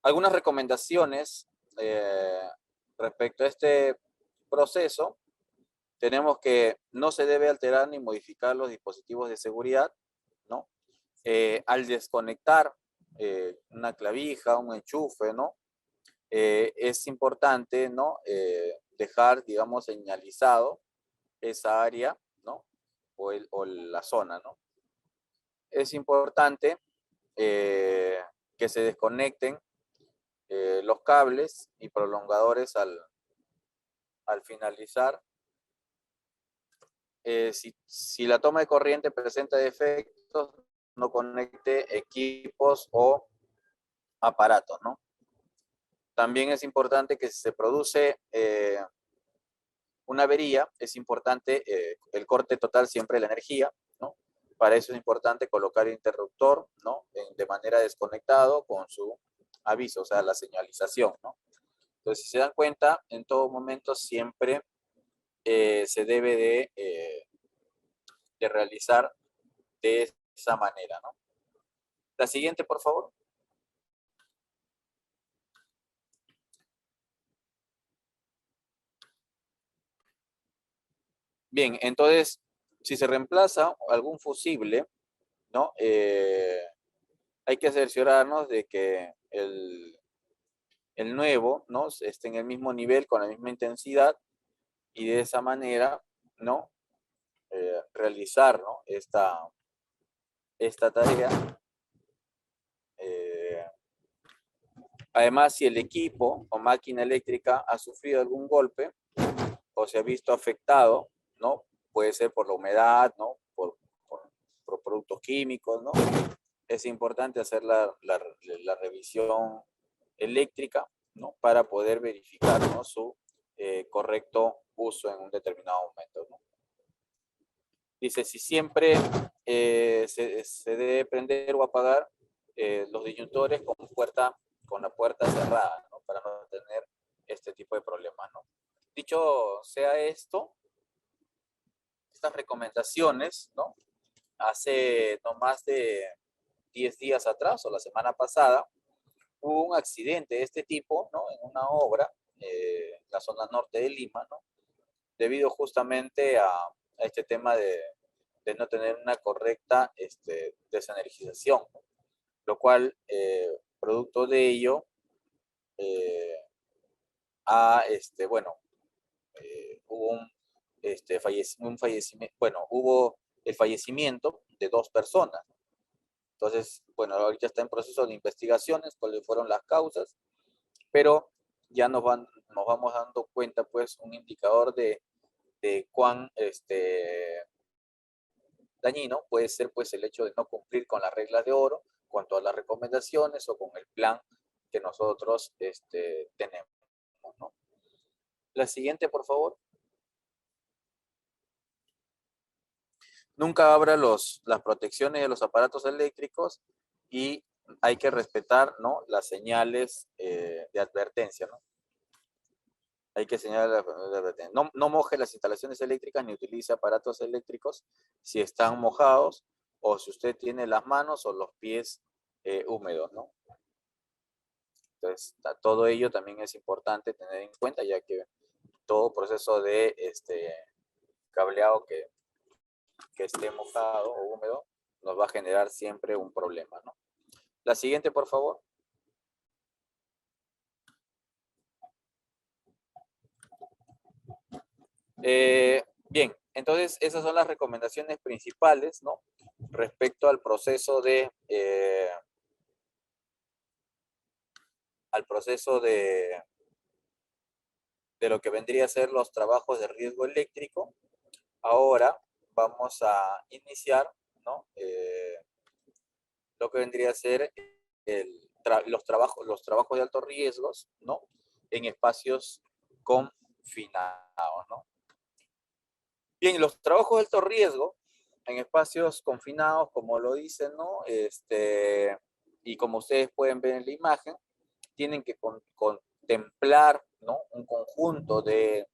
Algunas recomendaciones respecto a este proceso. Tenemos que no se debe alterar ni modificar los dispositivos de seguridad, ¿no? Al desconectar una clavija, un enchufe, ¿no? Es importante, ¿no? Dejar, digamos, señalizado esa área, ¿no? O la zona, ¿no? Es importante que se desconecten los cables y prolongadores al finalizar. Si la toma de corriente presenta defectos, no conecte equipos o aparatos, ¿no? También es importante que si se produce una avería, es importante el corte total siempre de la energía, ¿no? Para eso es importante colocar el interruptor, ¿no? De manera desconectado con su aviso, o sea, la señalización, ¿no? Entonces, si se dan cuenta, en todo momento siempre se debe de realizar de esa manera, ¿no? La siguiente, por favor. Bien, entonces, si se reemplaza algún fusible, ¿no? Hay que cerciorarnos de que el nuevo, ¿no? Esté en el mismo nivel, con la misma intensidad, y de esa manera, ¿no? Realizar, ¿no? Esta tarea. Eh, Además, si el equipo o máquina eléctrica ha sufrido algún golpe o se ha visto afectado, ¿no? Puede ser por la humedad, ¿no? Por productos químicos, ¿no? Es importante hacer la revisión eléctrica, ¿no? Para poder verificar, ¿no? Su correcto uso en un determinado momento, ¿no? Dice, si siempre se debe prender o apagar los disyuntores con la puerta cerrada, ¿no? Para no tener este tipo de problemas, ¿no? Dicho sea esto, estas recomendaciones, ¿no? Hace no más de 10 días atrás o la semana pasada, hubo un accidente de este tipo, ¿no? En una obra, en la zona norte de Lima, ¿no? Debido justamente a este tema de no tener una correcta desenergización, ¿no? Lo cual, producto de ello, eh, bueno, hubo un fallecimiento, bueno, hubo el fallecimiento de 2 personas. Entonces, bueno, ahorita está en proceso de investigaciones, cuáles fueron las causas, pero ya nos vamos dando cuenta, pues, un indicador de cuán dañino puede ser, pues, el hecho de no cumplir con las reglas de oro, con todas las recomendaciones o con el plan que nosotros tenemos, ¿no? La siguiente, por favor. Nunca abra las protecciones de los aparatos eléctricos y hay que respetar, ¿no?, las señales de advertencia, ¿no? Hay que señalar la advertencia. No moje las instalaciones eléctricas ni utilice aparatos eléctricos si están mojados o si usted tiene las manos o los pies húmedos, ¿no? Entonces, todo ello también es importante tener en cuenta, ya que todo proceso de cableado que esté mojado o húmedo nos va a generar siempre un problema, ¿no? La siguiente, por favor. Bien, entonces esas son las recomendaciones principales, ¿no?, respecto al proceso de lo que vendría a ser los trabajos de riesgo eléctrico. Ahora vamos a iniciar, ¿no?, lo que vendría a ser los trabajos de alto riesgo, ¿no?, en espacios confinados, ¿no? Bien, los trabajos de alto riesgo en espacios confinados, como lo dicen, ¿no? Y como ustedes pueden ver en la imagen, tienen que contemplar, ¿no?, un conjunto de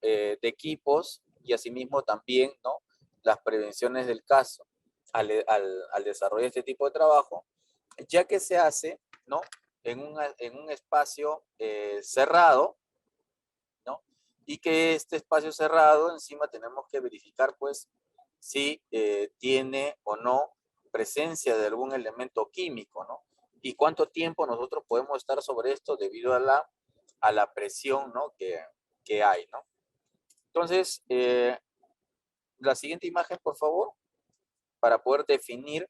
equipos y asimismo también, ¿no?, las prevenciones del caso al desarrollar este tipo de trabajo, ya que se hace, ¿no?, en un espacio cerrado, ¿no? Y que este espacio cerrado, encima tenemos que verificar, pues, si tiene o no presencia de algún elemento químico, ¿no? Y cuánto tiempo nosotros podemos estar sobre esto debido a la presión, ¿no?, que hay, ¿no? Entonces, la siguiente imagen, por favor, para poder definir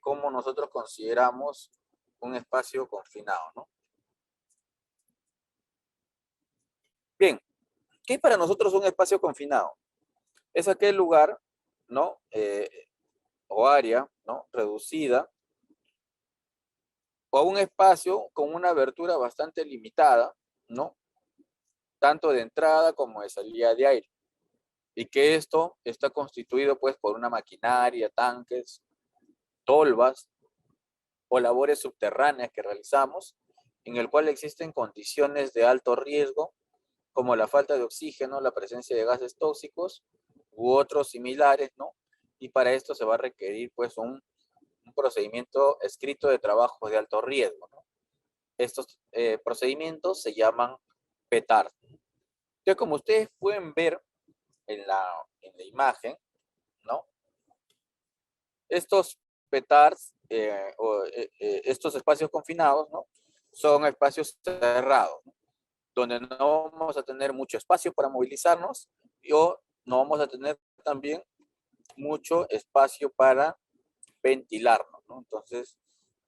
cómo nosotros consideramos un espacio confinado, ¿no? Bien, ¿qué es para nosotros un espacio confinado? Es aquel lugar, ¿no?, o área, ¿no?, reducida, o un espacio con una abertura bastante limitada, ¿no?, tanto de entrada como de salida de aire, y que esto está constituido, pues, por una maquinaria, tanques, tolvas o labores subterráneas que realizamos, en el cual existen condiciones de alto riesgo, como la falta de oxígeno, la presencia de gases tóxicos u otros similares, ¿no? Y para esto se va a requerir, pues, un procedimiento escrito de trabajo de alto riesgo, ¿no? Estos procedimientos se llaman PETAR. Entonces, como ustedes pueden ver en la imagen, ¿no?, estos PETARs estos espacios confinados, ¿no?, son espacios cerrados, ¿no?, donde no vamos a tener mucho espacio para movilizarnos o no vamos a tener también mucho espacio para ventilarnos, ¿no? Entonces,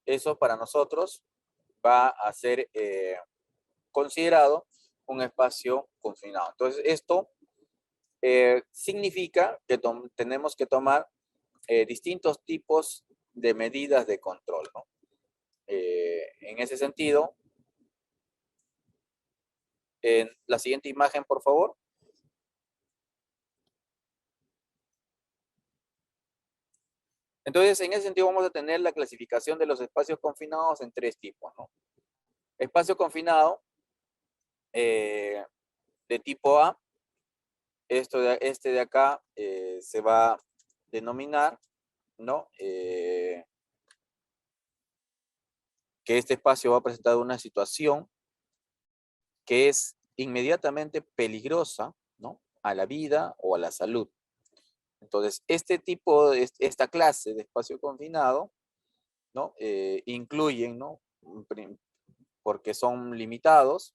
eso para nosotros va a ser considerado un espacio confinado. Entonces, esto significa que tenemos que tomar distintos tipos de medidas de control, ¿no? En ese sentido, en la siguiente imagen, por favor. Entonces, en ese sentido vamos a tener la clasificación de los espacios confinados en tres tipos, ¿no? Espacio confinado eh, de tipo A, este de acá se va a denominar, ¿no?, que este espacio va a presentar una situación que es inmediatamente peligrosa, ¿no?, a la vida o a la salud. Entonces, esta clase de espacio confinado, ¿no?, incluyen, ¿no?, porque son limitados,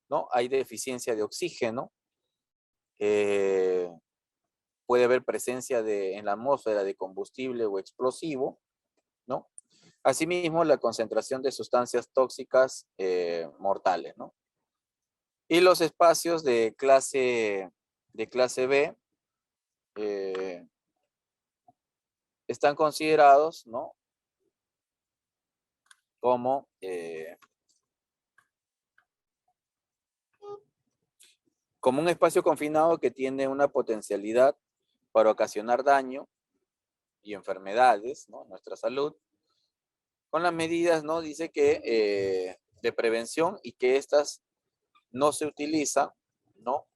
¿no?, hay deficiencia de oxígeno, eh, puede haber presencia en la atmósfera de combustible o explosivo, ¿no? Asimismo, la concentración de sustancias tóxicas mortales, ¿no? Y los espacios de clase B eh, están considerados, ¿no?, como, como un espacio confinado que tiene una potencialidad para ocasionar daño y enfermedades, ¿no?, a nuestra salud, con las medidas, ¿no? Dice que de prevención y que estas no se utilizan, ¿no?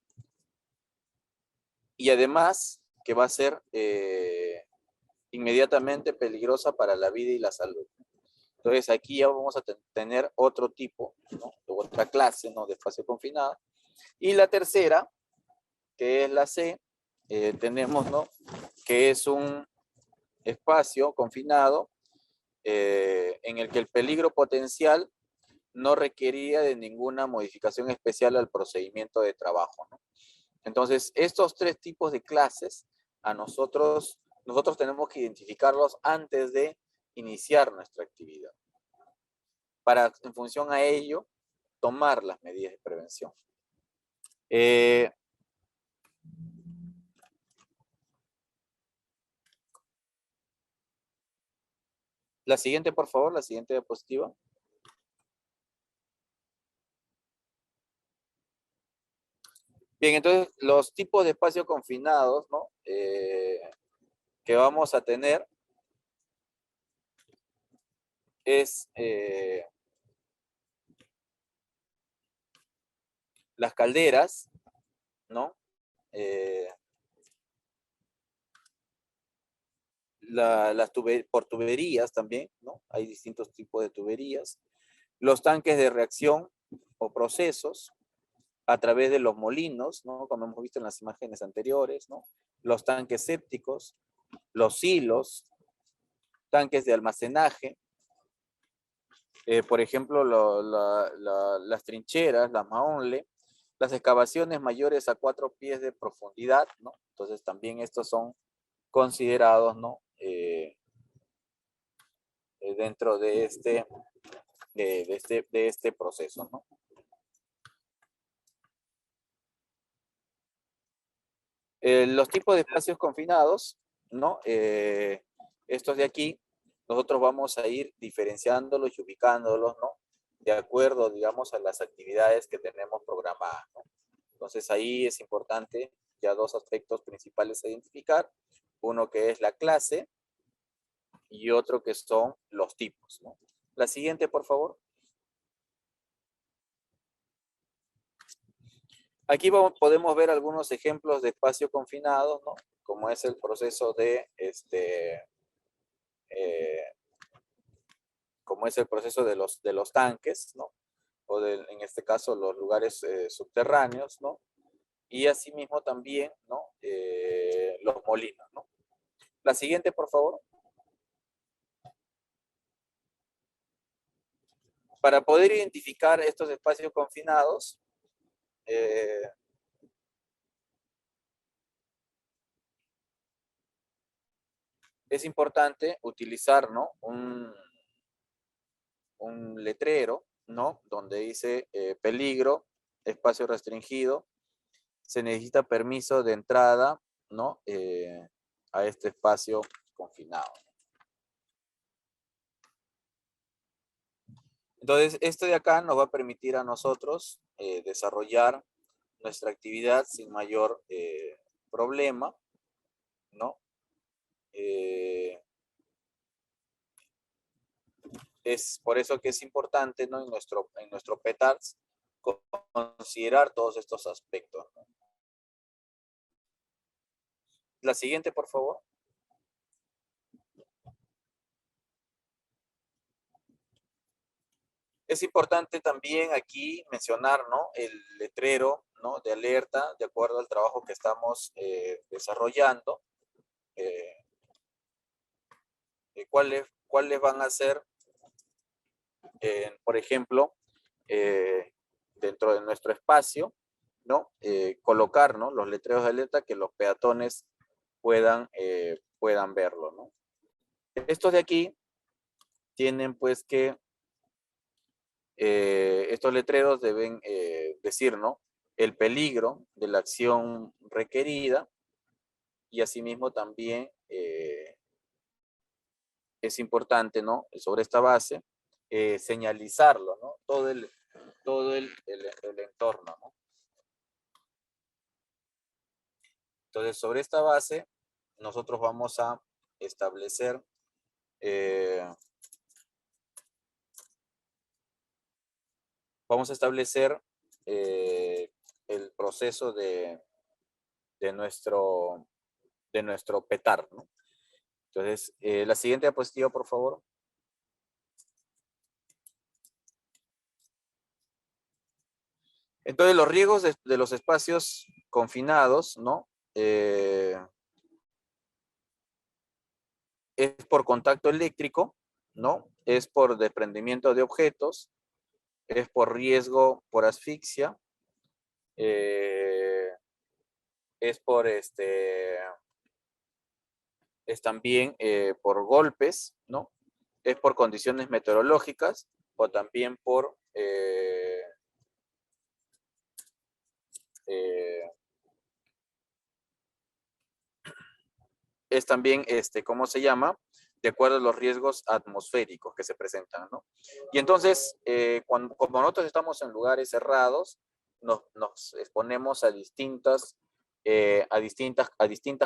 Y además que va a ser inmediatamente peligrosa para la vida y la salud. Entonces aquí ya vamos a tener otro tipo, ¿no? Otra clase, ¿no? De espacio confinado. Y la tercera, que es la C, tenemos, ¿no? Que es un espacio confinado en el que el peligro potencial no requería de ninguna modificación especial al procedimiento de trabajo, ¿no? Entonces, estos tres tipos de clases, nosotros tenemos que identificarlos antes de iniciar nuestra actividad, para, en función a ello, tomar las medidas de prevención. Eh, la siguiente, por favor, la siguiente diapositiva. Bien, entonces, los tipos de espacios confinados, ¿no? Que vamos a tener es las calderas, ¿no? Eh, por tuberías también, ¿no? Hay distintos tipos de tuberías. Los tanques de reacción o procesos a través de los molinos, ¿no? Como hemos visto en las imágenes anteriores, ¿no? Los tanques sépticos, los silos, tanques de almacenaje, por ejemplo, las trincheras, las maonle, las excavaciones mayores a 4 pies de profundidad, ¿no? Entonces también estos son considerados, ¿no? Dentro de este proceso, ¿no? Los tipos de espacios confinados, ¿no? Estos de aquí, nosotros vamos a ir diferenciándolos y ubicándolos, ¿no? De acuerdo, digamos, a las actividades que tenemos programadas, ¿no? Entonces ahí es importante ya dos aspectos principales a identificar. Uno que es la clase y otro que son los tipos, ¿no? La siguiente, por favor. Aquí podemos ver algunos ejemplos de espacio confinado, ¿no? Como es el proceso eh, como es el proceso de los tanques, ¿no? O en este caso los lugares subterráneos, ¿no? Y asimismo también, ¿no? Los molinos, ¿no? La siguiente, por favor. Para poder identificar estos espacios confinados, eh, es importante utilizar, ¿no? Un letrero, ¿no? Donde dice peligro, espacio restringido, se necesita permiso de entrada, ¿no? A este espacio confinado. Entonces, esto de acá nos va a permitir a nosotros desarrollar nuestra actividad sin mayor problema, ¿no? Es por eso que es importante, ¿no? En nuestro PETARS considerar todos estos aspectos, ¿no? La siguiente, por favor. Es importante también aquí mencionar, ¿no? El letrero, ¿no? De alerta, de acuerdo al trabajo que estamos desarrollando. Eh, ¿Cuáles van a ser, por ejemplo, dentro de nuestro espacio, ¿no? Colocar, ¿no? Los letreros de alerta que los peatones puedan verlo, ¿no? Estos de aquí tienen pues que estos letreros deben decir, ¿no? El peligro de la acción requerida y asimismo también es importante, ¿no? Sobre esta base, señalizarlo, ¿no? El entorno, ¿no? Entonces, sobre esta base, nosotros vamos a establecer vamos a establecer el proceso de nuestro petar, ¿no? Entonces, la siguiente diapositiva, por favor. Entonces, los riesgos de los espacios confinados, ¿no? Es por contacto eléctrico, ¿no? Es por desprendimiento de objetos, es por riesgo por asfixia, es por es también por golpes, ¿no? Es por condiciones meteorológicas o también por es también, ¿cómo se llama? De acuerdo a los riesgos atmosféricos que se presentan, ¿no? Y entonces, como nosotros estamos en lugares cerrados, nos exponemos a distintas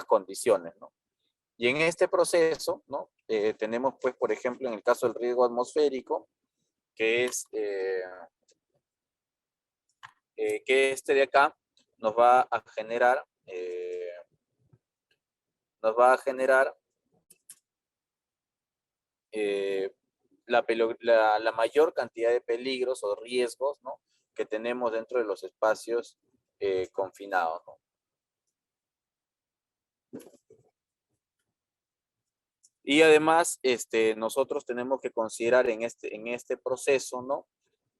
condiciones, ¿no? Y en este proceso, ¿no? Tenemos, pues, por ejemplo, en el caso del riesgo atmosférico, que es que de acá nos va a generar, eh, la mayor cantidad de peligros o riesgos, ¿no? Que tenemos dentro de los espacios confinados, ¿no? Y además, nosotros tenemos que considerar en este proceso, ¿no?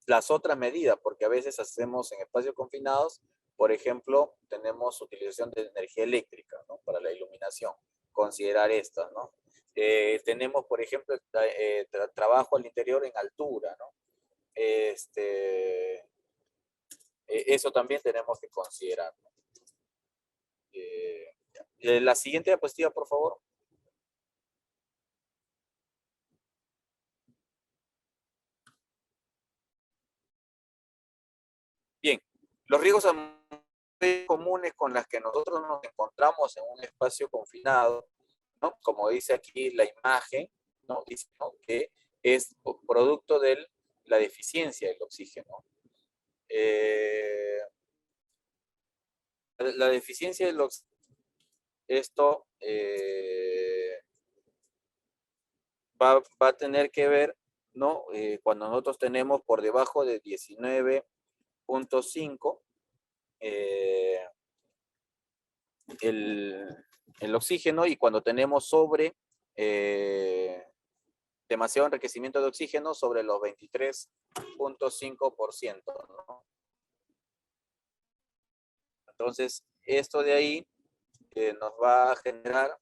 Las otras medidas, porque a veces hacemos en espacios confinados, por ejemplo, tenemos utilización de energía eléctrica, ¿no? Para la iluminación, considerar estas, ¿no? Tenemos, por ejemplo, trabajo al interior en altura, ¿no? Eso también tenemos que considerar, ¿no? La siguiente diapositiva, por favor. Bien, los riesgos comunes con las que nosotros nos encontramos en un espacio confinado, ¿no? Como dice aquí la imagen, ¿no? Dice, ¿no? Que es producto de la deficiencia del oxígeno. La deficiencia del oxígeno, esto va a tener que ver, ¿no? Cuando nosotros tenemos por debajo de 19.5 el oxígeno, y cuando tenemos sobre demasiado enriquecimiento de oxígeno, sobre los 23.5%, ¿no? Entonces, esto de ahí nos va a generar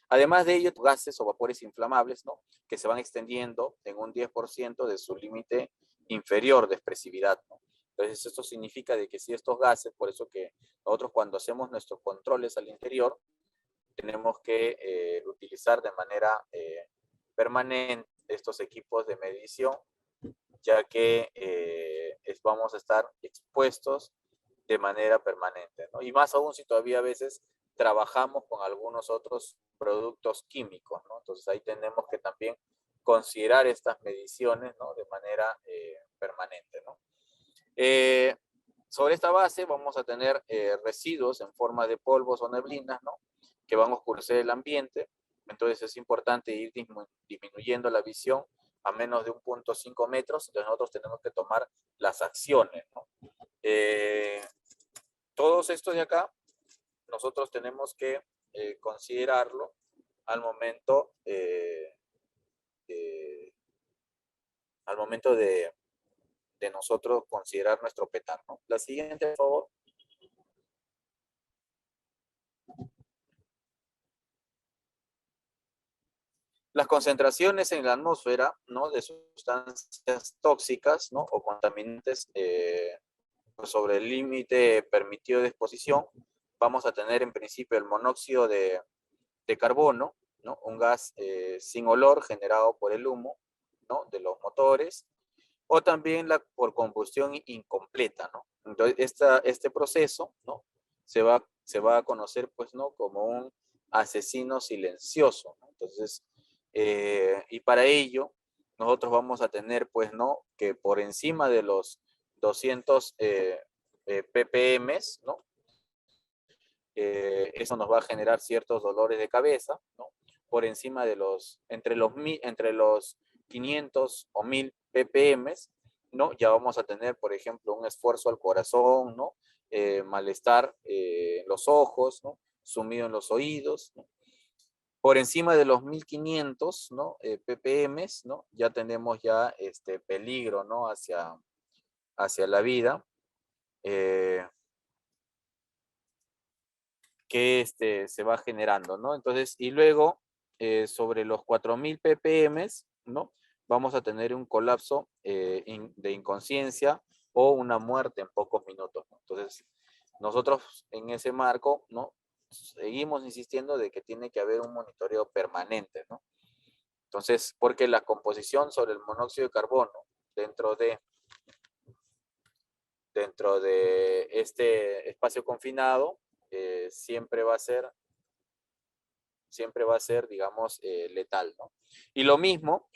además de ello, gases o vapores inflamables, ¿no? Que se van extendiendo en un 10% de su límite inferior de expresividad, ¿no? Entonces, esto significa de que si estos gases, por eso que nosotros cuando hacemos nuestros controles al interior, tenemos que utilizar de manera permanente estos equipos de medición, ya que vamos a estar expuestos de manera permanente, ¿no? Y más aún si todavía a veces trabajamos con algunos otros productos químicos, ¿no? Entonces ahí tenemos que también considerar estas mediciones, ¿no? De manera permanente, ¿no? Sobre esta base vamos a tener residuos en forma de polvos o neblinas, ¿no? Que van a oscurecer el ambiente. Entonces es importante ir disminuyendo la visión a menos de 1.5 metros. Entonces nosotros tenemos que tomar las acciones, ¿no? Todos estos de acá, nosotros tenemos que considerarlo al momento, de nosotros considerar nuestro petar, ¿no? La siguiente, por favor. Las concentraciones en la atmósfera, ¿no? De sustancias tóxicas, ¿no? O contaminantes sobre el límite permitido de exposición, vamos a tener en principio el monóxido de carbono, ¿no? Un gas sin olor generado por el humo, ¿no? De los motores, o también por combustión incompleta, ¿no? Entonces, este proceso, ¿no? Se va a conocer, pues, ¿no? Como un asesino silencioso, ¿no? Entonces, Y para ello, nosotros vamos a tener, pues, ¿no? Que por encima de los 200 ppm, ¿no? Eso nos va a generar ciertos dolores de cabeza, ¿no? Por encima de entre los 500 o 1000 ppm, ¿no? Ya vamos a tener, por ejemplo, un esfuerzo al corazón, ¿no? Malestar en los ojos, ¿no? Sumido en los oídos, ¿no? Por encima de los 1500, ¿no? ppm, ¿no? Ya tenemos ya peligro, ¿no? Hacia la vida. Que se va generando, ¿no? Entonces, y luego, sobre los 4000 ppm, ¿no? Vamos a tener un colapso de inconsciencia o una muerte en pocos minutos, ¿no? Entonces, nosotros en ese marco, ¿no? Seguimos insistiendo de que tiene que haber un monitoreo permanente, ¿no? Entonces, porque la composición sobre el monóxido de carbono dentro de este espacio confinado siempre va a ser, digamos, letal, ¿no? Y lo mismo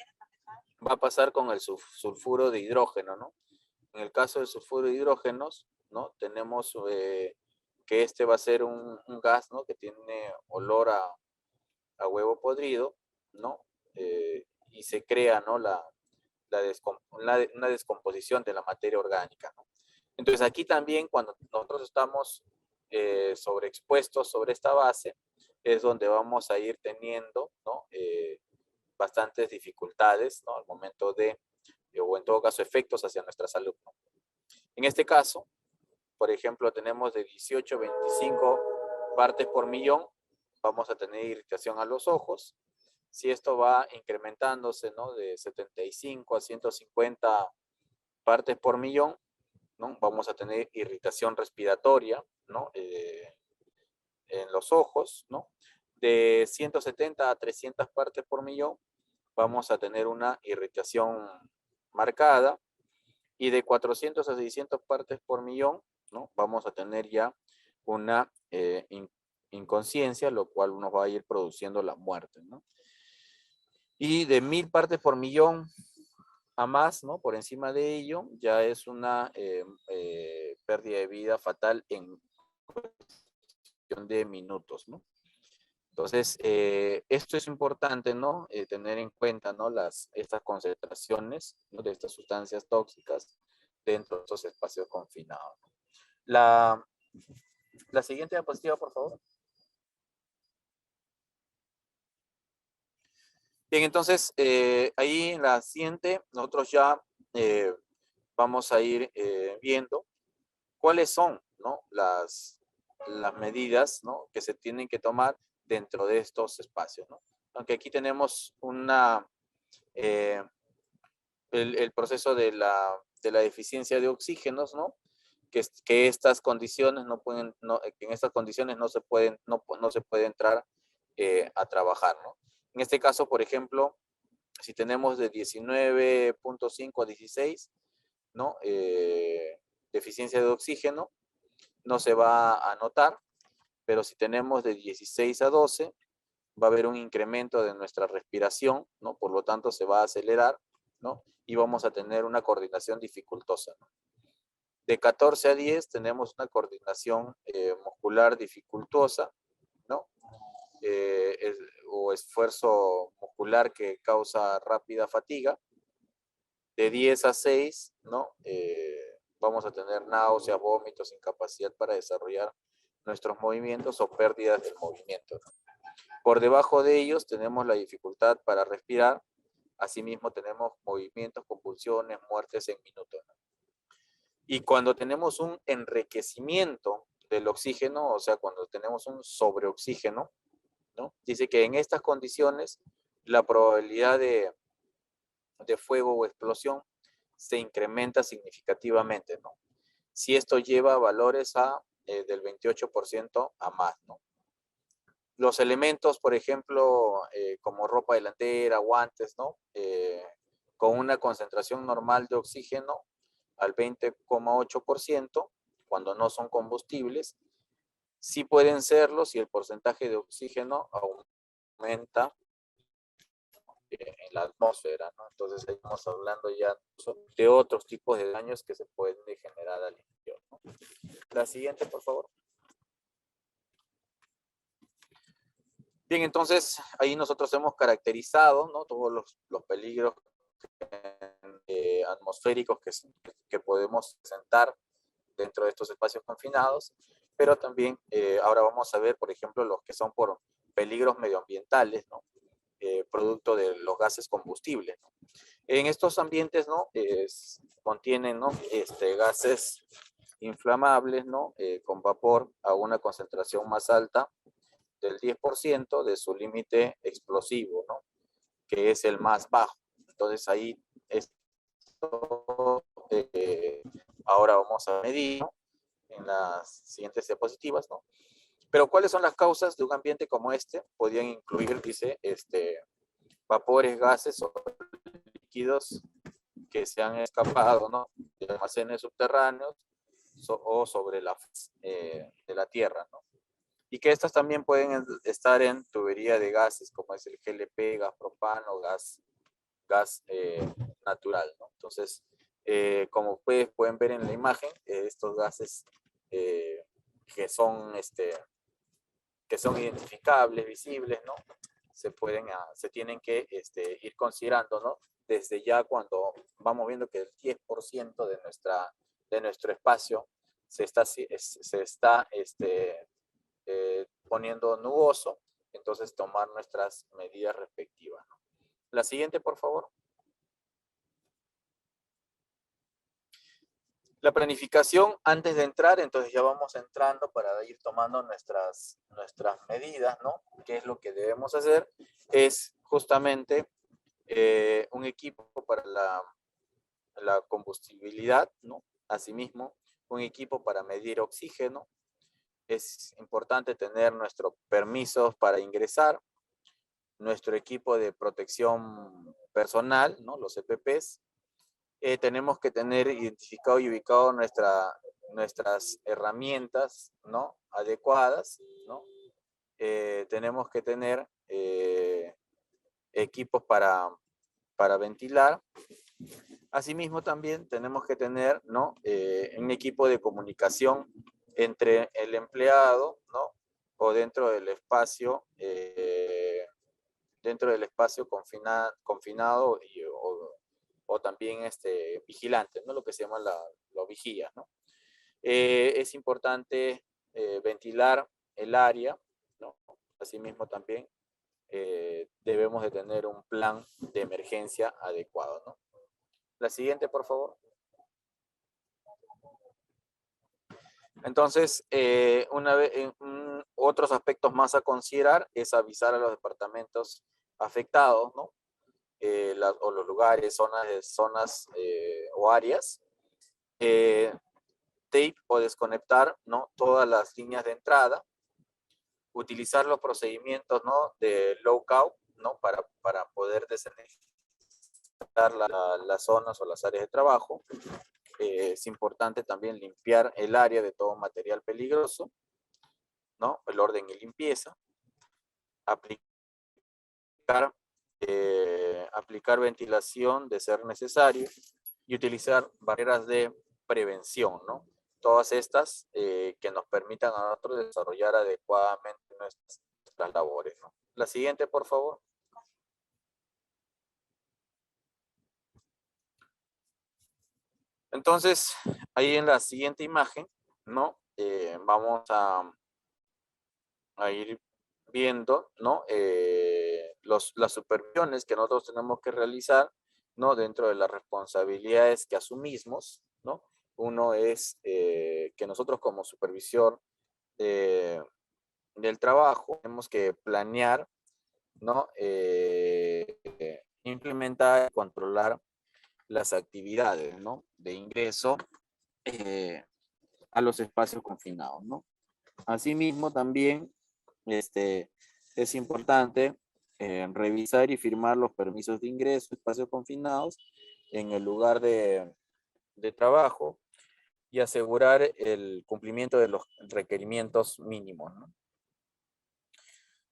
va a pasar con el sulfuro de hidrógeno, ¿no? En el caso del sulfuro de hidrógenos, ¿no? Tenemos que va a ser un gas, ¿no? Que tiene olor a huevo podrido, ¿no? Y se crea, ¿no? Una descomposición de la materia orgánica, ¿no? Entonces aquí también cuando nosotros estamos sobreexpuestos sobre esta base, es donde vamos a ir teniendo, ¿no? Bastantes dificultades, ¿no? Al momento o en todo caso, efectos hacia nuestra salud, ¿no? En este caso, por ejemplo, tenemos de 18 a 25 partes por millón, vamos a tener irritación a los ojos. Si esto va incrementándose, ¿no? De 75 a 150 partes por millón, ¿no? Vamos a tener irritación respiratoria, ¿no? En los ojos, ¿no? De 170 a 300 partes por millón, vamos a tener una irritación marcada, y de 400 a 600 partes por millón, ¿no? Vamos a tener ya una inconsciencia, lo cual nos va a ir produciendo la muerte, ¿no? Y de 1000 partes por millón a más, ¿no? Por encima de ello, ya es una pérdida de vida fatal en cuestión de minutos, ¿no? Entonces, esto es importante, ¿no? Tener en cuenta, ¿no? Estas concentraciones, ¿no? De estas sustancias tóxicas dentro de estos espacios confinados. La siguiente diapositiva, por favor. Bien, entonces, ahí en la siguiente, nosotros ya vamos a ir viendo cuáles son, ¿no? las medidas, ¿no? Que se tienen que tomar dentro de estos espacios, ¿no? Aunque aquí tenemos el proceso de la deficiencia de oxígenos, ¿no? Que estas condiciones en estas condiciones no se puede entrar a trabajar, ¿no? En este caso, por ejemplo, si tenemos de 19.5 a 16, ¿no? Deficiencia de oxígeno, no se va a notar, pero si tenemos de 16 a 12, va a haber un incremento de nuestra respiración, ¿no? Por lo tanto, se va a acelerar, ¿no? Y vamos a tener una coordinación dificultosa, ¿no? De 14 a 10 tenemos una coordinación muscular dificultosa, ¿no? O esfuerzo muscular que causa rápida fatiga. De 10 a 6, ¿no? Vamos a tener náuseas, vómitos, incapacidad para desarrollar nuestros movimientos o pérdidas del movimiento, ¿no? Por debajo de ellos tenemos la dificultad para respirar. Asimismo tenemos movimientos, convulsiones, muertes en minutos, ¿no? Y cuando tenemos un enriquecimiento del oxígeno, o sea, cuando tenemos un sobreoxígeno, ¿no? Dice que en estas condiciones la probabilidad de fuego o explosión se incrementa significativamente, ¿no? Si esto lleva a valores del 28% a más, ¿no? Los elementos, por ejemplo, como ropa delantera, guantes, ¿no? Con una concentración normal de oxígeno al 20,8%, cuando no son combustibles, sí pueden serlo si el porcentaje de oxígeno aumenta en la atmósfera, ¿no? Entonces ahí estamos hablando ya de otros tipos de daños que se pueden generar al interior, ¿no? La siguiente, por favor. Bien, entonces ahí nosotros hemos caracterizado, ¿no?, todos los peligros atmosféricos que podemos presentar dentro de estos espacios confinados, pero también ahora vamos a ver, por ejemplo, los que son por peligros medioambientales, ¿no? Producto de los gases combustibles, ¿no? En estos ambientes, ¿no?, contienen, ¿no?, gases inflamables, ¿no?, con vapor a una concentración más alta del 10% de su límite explosivo, ¿no?, que es el más bajo. Entonces ahí esto ahora vamos a medir, ¿no?, en las siguientes diapositivas, ¿no? Pero ¿cuáles son las causas de un ambiente como este? Podrían incluir, dice, vapores, gases o líquidos que se han escapado, ¿no?, de almacenes subterráneos o sobre la de la tierra, ¿no? Y que estas también pueden estar en tubería de gases, como es el GLP, gas propano, gas natural, ¿no? Entonces, como pueden ver en la imagen, estos gases que son identificables, visibles, ¿no?, se tienen que ir considerando, ¿no?, desde ya cuando vamos viendo que el 10% de nuestro espacio se está poniendo nuboso, entonces tomar nuestras medidas respectivas, ¿no? La siguiente, por favor. La planificación antes de entrar, entonces ya vamos entrando para ir tomando nuestras medidas, ¿no? ¿Qué es lo que debemos hacer? Es justamente un equipo para la combustibilidad, ¿no? Asimismo, un equipo para medir oxígeno. Es importante tener nuestros permisos para ingresar, nuestro equipo de protección personal, ¿no?, los EPPs. Tenemos que tener identificado y ubicado nuestras herramientas, ¿no?, adecuadas, ¿no? Tenemos que tener equipos para ventilar. Asimismo, también tenemos que tener, ¿no?, un equipo de comunicación entre el empleado, ¿no?, o dentro del espacio confinado o también vigilante, ¿no?, lo que se llama los vigías, ¿no? Es importante ventilar el área, ¿no? Asimismo también debemos de tener un plan de emergencia adecuado, ¿no? La siguiente, por favor. Entonces, otros aspectos más a considerar es avisar a los departamentos afectados, ¿no? O los lugares, zonas o áreas, tape o desconectar, ¿no?, todas las líneas de entrada, utilizar los procedimientos, ¿no?, de lockout, ¿no?, para poder desinfectar las zonas o las áreas de trabajo. Es importante también limpiar el área de todo material peligroso, ¿no?, el orden y limpieza, aplicar ventilación de ser necesario y utilizar barreras de prevención, ¿no? Todas estas que nos permitan a nosotros desarrollar adecuadamente nuestras labores, ¿no? La siguiente, por favor. Entonces, ahí en la siguiente imagen, ¿no? Vamos a ir viendo, ¿no?, las supervisiones que nosotros tenemos que realizar, ¿no?, dentro de las responsabilidades que asumimos, ¿no? Uno es que nosotros como supervisor del trabajo tenemos que planear, ¿no?, implementar y controlar las actividades, ¿no?, de ingreso a los espacios confinados, ¿no? Asimismo, también es importante revisar y firmar los permisos de ingreso a espacios confinados en el lugar de trabajo y asegurar el cumplimiento de los requerimientos mínimos, ¿no?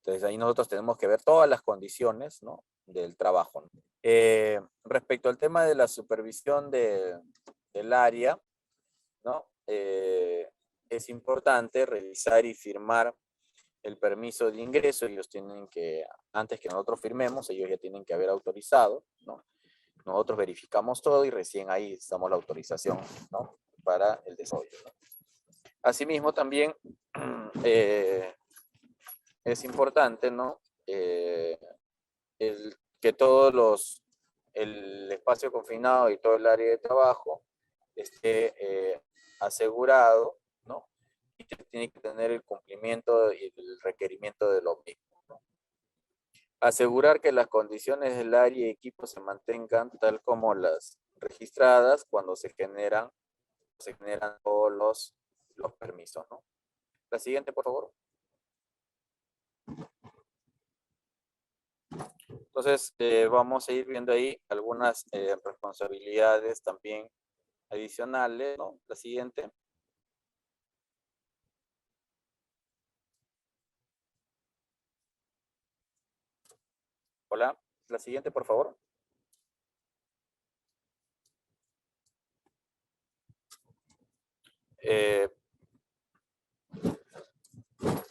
Entonces ahí nosotros tenemos que ver todas las condiciones, ¿no?, del trabajo, ¿no? Respecto al tema de la supervisión del área, ¿no? Es importante revisar y firmar el permiso de ingreso. Ellos tienen que, antes que nosotros firmemos, ellos ya tienen que haber autorizado, ¿no? Nosotros verificamos todo y recién ahí damos la autorización, ¿no?, para el desarrollo, ¿no? Asimismo, también es importante, ¿no?, que el espacio confinado y todo el área de trabajo esté asegurado, ¿no? Y que tiene que tener el cumplimiento y el requerimiento de lo mismo, ¿no? Asegurar que las condiciones del área y equipo se mantengan tal como las registradas cuando se generan todos los permisos, ¿no? La siguiente, por favor. Entonces, vamos a ir viendo ahí algunas responsabilidades también adicionales, ¿no? La siguiente. Hola, la siguiente, por favor.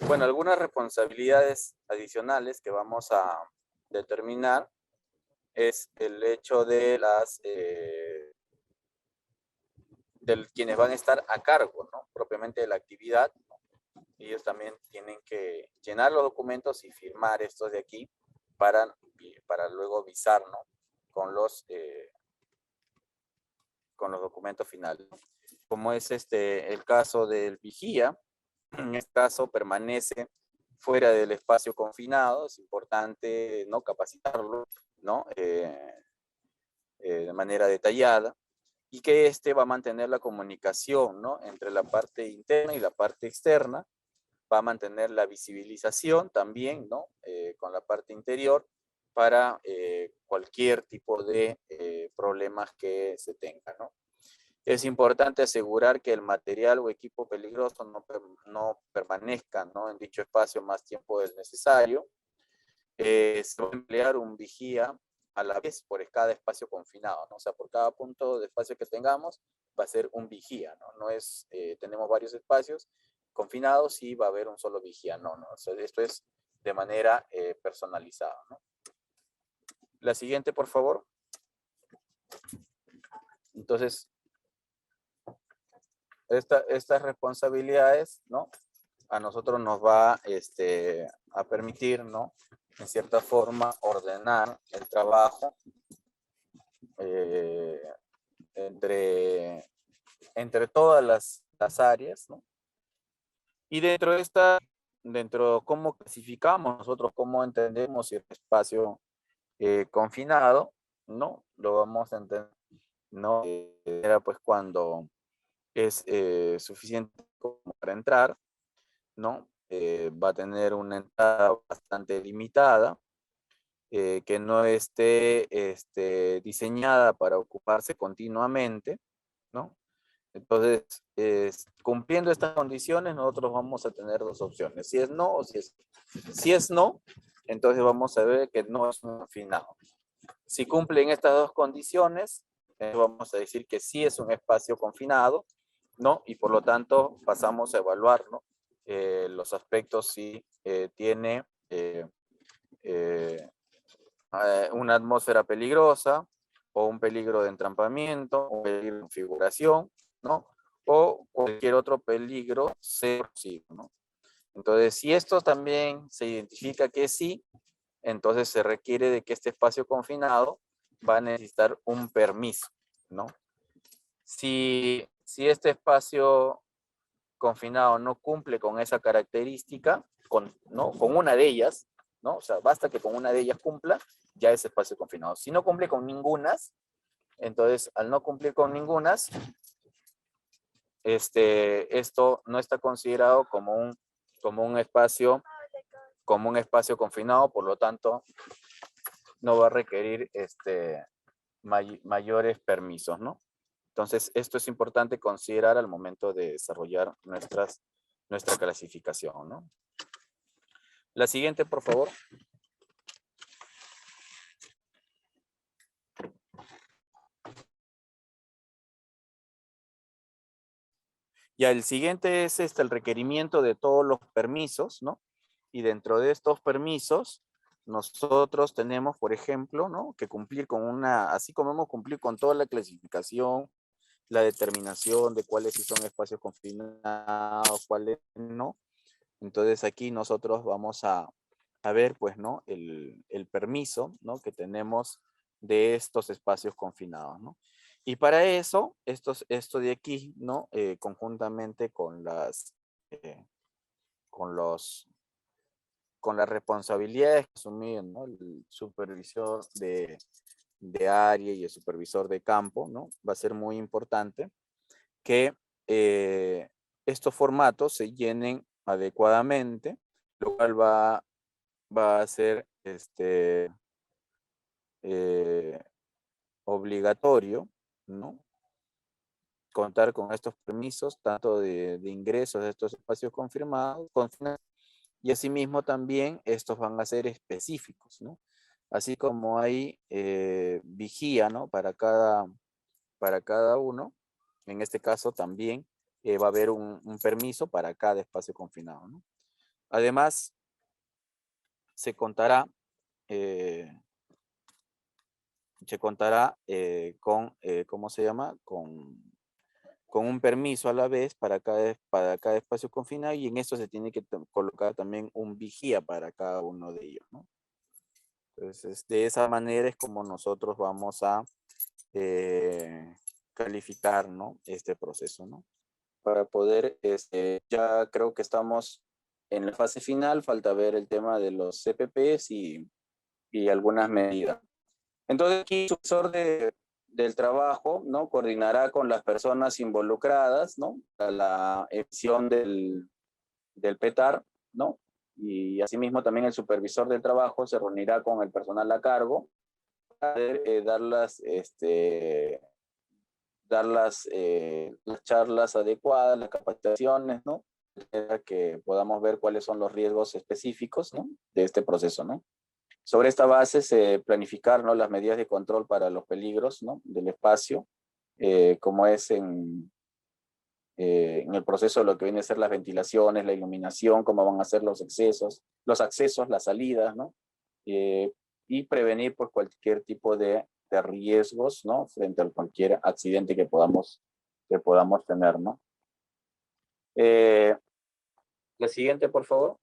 Bueno, algunas responsabilidades adicionales que vamos a determinar es el hecho de quienes van a estar a cargo, ¿no?, propiamente de la actividad, ¿no? Ellos también tienen que llenar los documentos y firmar estos de aquí para luego visar, ¿no?, con los documentos finales. Como es el caso del vigía, en este caso permanece fuera del espacio confinado, es importante, ¿no?, capacitarlo, ¿no?, de manera detallada, y que va a mantener la comunicación, ¿no?, entre la parte interna y la parte externa, va a mantener la visibilización también, ¿no?, con la parte interior para cualquier tipo de problemas que se tengan, ¿no? Es importante asegurar que el material o equipo peligroso no permanezca, ¿no?, en dicho espacio más tiempo del necesario. Se va a emplear un vigía a la vez por cada espacio confinado, ¿no? O sea, por cada punto de espacio que tengamos va a ser un vigía, ¿no? No es, tenemos varios espacios confinados y va a haber un solo vigía, no. O sea, esto es de manera personalizada, ¿no? La siguiente, por favor. Entonces, estas responsabilidades, ¿no?, a nosotros nos va a permitir, ¿no?, en cierta forma, ordenar el trabajo entre todas las áreas, ¿no? Y dentro de cómo clasificamos nosotros, cómo entendemos el espacio confinado, ¿no? Lo vamos a entender, ¿no? Era pues cuando es suficiente como para entrar, ¿no? Va a tener una entrada bastante limitada, que no esté diseñada para ocuparse continuamente, ¿no? Entonces, cumpliendo estas condiciones, nosotros vamos a tener dos opciones. Si es no o si es no, entonces vamos a ver que no es un confinado. Si cumplen estas dos condiciones, vamos a decir que sí es un espacio confinado, ¿no? Y por lo tanto pasamos a evaluar, ¿no?, los aspectos si tiene una atmósfera peligrosa o un peligro de entrampamiento, un peligro de configuración, ¿no?, o cualquier otro peligro posible, ¿no? Entonces, si esto también se identifica que sí, entonces se requiere de que este espacio confinado va a necesitar un permiso, ¿no? Si este espacio confinado no cumple con esa característica, ¿no?, con una de ellas, ¿no? O sea, basta que con una de ellas cumpla, ya es espacio confinado. Si no cumple con ningunas, entonces al no cumplir con ningunas, esto no está considerado como un espacio confinado, por lo tanto, no va a requerir mayores permisos, ¿no? Entonces, esto es importante considerar al momento de desarrollar nuestra clasificación, ¿no? La siguiente, por favor. Ya, el siguiente es el requerimiento de todos los permisos, ¿no? Y dentro de estos permisos, nosotros tenemos, por ejemplo, ¿no? Que cumplir con así como hemos cumplido con toda la clasificación, la determinación de cuáles sí son espacios confinados, cuáles no. Entonces aquí nosotros vamos a ver, pues, ¿no? El permiso, ¿no? Que tenemos de estos espacios confinados, ¿no? Y para eso, esto de aquí, ¿no? Conjuntamente con eh, con con las responsabilidades que asumían, ¿no? El supervisor de área y el supervisor de campo, ¿no? Va a ser muy importante que estos formatos se llenen adecuadamente, lo cual va a ser eh, obligatorio, ¿no? Contar con estos permisos, tanto de ingresos de estos espacios confirmados, y asimismo también estos van a ser específicos, ¿no? Así como hay vigía, ¿no? Para cada uno, en este caso también va a haber un permiso para cada espacio confinado, ¿no? Además, se contará, eh, con, ¿cómo se llama? Con un permiso a la vez para cada espacio confinado, y en esto se tiene que colocar también un vigía para cada uno de ellos, ¿no? Entonces, de esa manera es como nosotros vamos a calificar, ¿no? Este proceso, ¿no? Para poder, ya creo que estamos en la fase final, falta ver el tema de los CPPs y algunas medidas. Entonces, aquí el supervisor del trabajo, ¿no? Coordinará con las personas involucradas, ¿no? A la emisión del PETAR, ¿no? Y asimismo también el supervisor del trabajo se reunirá con el personal a cargo para poder, dar las charlas adecuadas, las capacitaciones, ¿no? Para que podamos ver cuáles son los riesgos específicos, ¿no? De este proceso, ¿no? Sobre esta base se planificar, ¿no? Las medidas de control para los peligros, ¿no? Del espacio, como es en el proceso de lo que viene a ser las ventilaciones, la iluminación, cómo van a ser los accesos, las salidas, ¿no? Y prevenir pues, cualquier tipo de riesgos, ¿no? Frente a cualquier accidente que podamos tener, ¿no? La siguiente, por favor.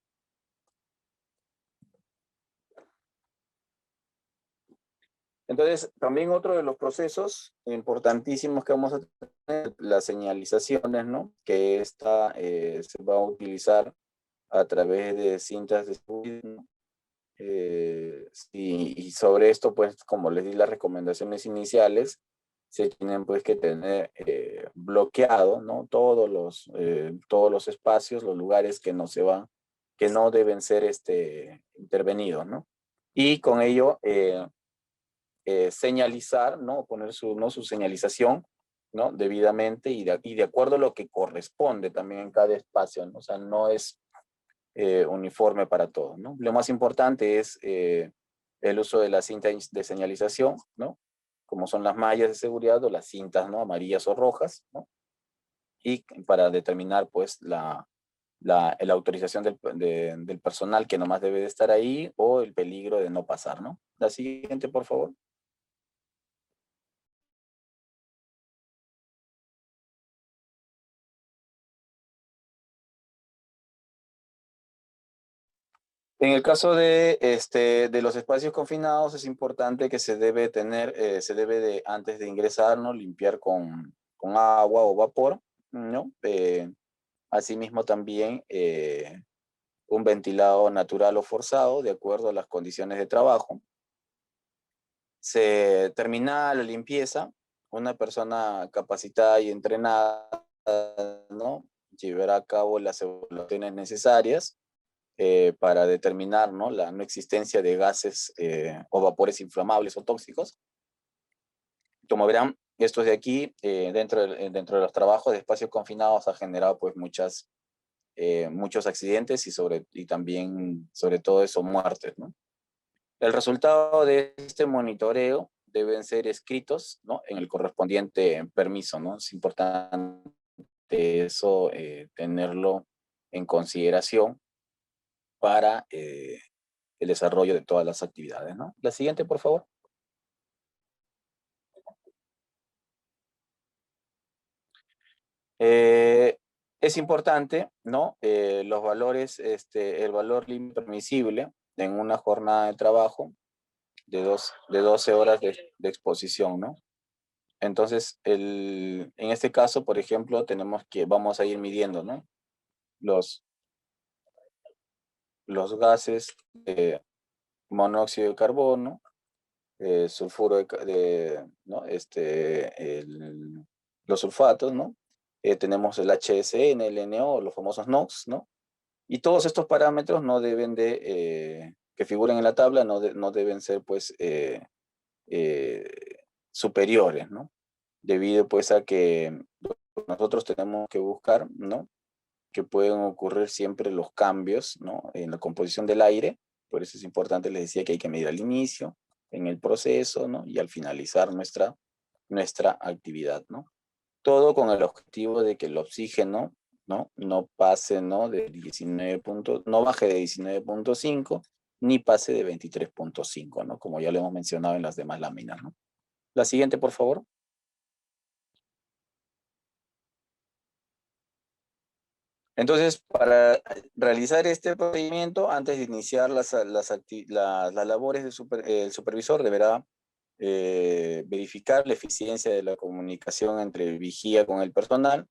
Entonces, también otro de los procesos importantísimos que vamos a tener, las señalizaciones, ¿no? Que esta se va a utilizar a través de cintas de seguridad, ¿no? Y sobre esto, pues, como les di las recomendaciones iniciales, se tienen pues que tener bloqueado, ¿no? Todos los espacios, los lugares que no deben ser intervenidos, ¿no? Y con ello señalizar, ¿no? Poner ¿no? Su señalización, ¿no? Debidamente y de acuerdo a lo que corresponde también en cada espacio, ¿no? O sea, no es uniforme para todos, ¿no? Lo más importante es el uso de la cinta de señalización, ¿no? Como son las mallas de seguridad o las cintas, ¿no? Amarillas o rojas, ¿no? Y para determinar, pues, la autorización del personal que nomás debe de estar ahí o el peligro de no pasar, ¿no? La siguiente, por favor. En el caso de los espacios confinados, es importante que se debe tener, antes de ingresar, ¿no? Limpiar con agua o vapor, ¿no? Asimismo también un ventilado natural o forzado, de acuerdo a las condiciones de trabajo. Se termina la limpieza, una persona capacitada y entrenada, ¿no? Llevará a cabo las evaluaciones necesarias para determinar, ¿no? La no existencia de gases o vapores inflamables o tóxicos. Como verán, esto de aquí, dentro de los trabajos de espacios confinados ha generado pues muchas muchos accidentes y también, sobre todo eso, muertes, ¿no? El resultado de este monitoreo deben ser escritos, ¿no?, en el correspondiente permiso, ¿no? Es importante eso, tenerlo en consideración para el desarrollo de todas las actividades, ¿no? La siguiente, por favor. Eh, es importante, ¿no? Los valores, el valor límite permisible en una jornada de trabajo de 12 horas de exposición, ¿no? Entonces, en este caso, por ejemplo, vamos a ir midiendo, ¿no? Los, los gases de monóxido de carbono, sulfuro ¿no? Los sulfatos, ¿no? Tenemos el HSN, el NO, los famosos NOx, ¿no? Y todos estos parámetros no deben que figuren en la tabla, no deben ser, pues, eh, superiores, ¿no? Debido, pues, a que nosotros tenemos que buscar, ¿no?, que pueden ocurrir siempre los cambios, ¿no?, en la composición del aire. Por eso es importante, les decía, que hay que medir al inicio, en el proceso, ¿no?, y al finalizar nuestra actividad, ¿no? Todo con el objetivo de que el oxígeno, ¿no?, no pase, ¿no?, no baje de 19.5 ni pase de 23.5, ¿no?, como ya lo hemos mencionado en las demás láminas, ¿no? La siguiente, por favor. Entonces, para realizar este procedimiento, antes de iniciar las labores el supervisor deberá verificar la eficiencia de la comunicación entre el vigía con el personal,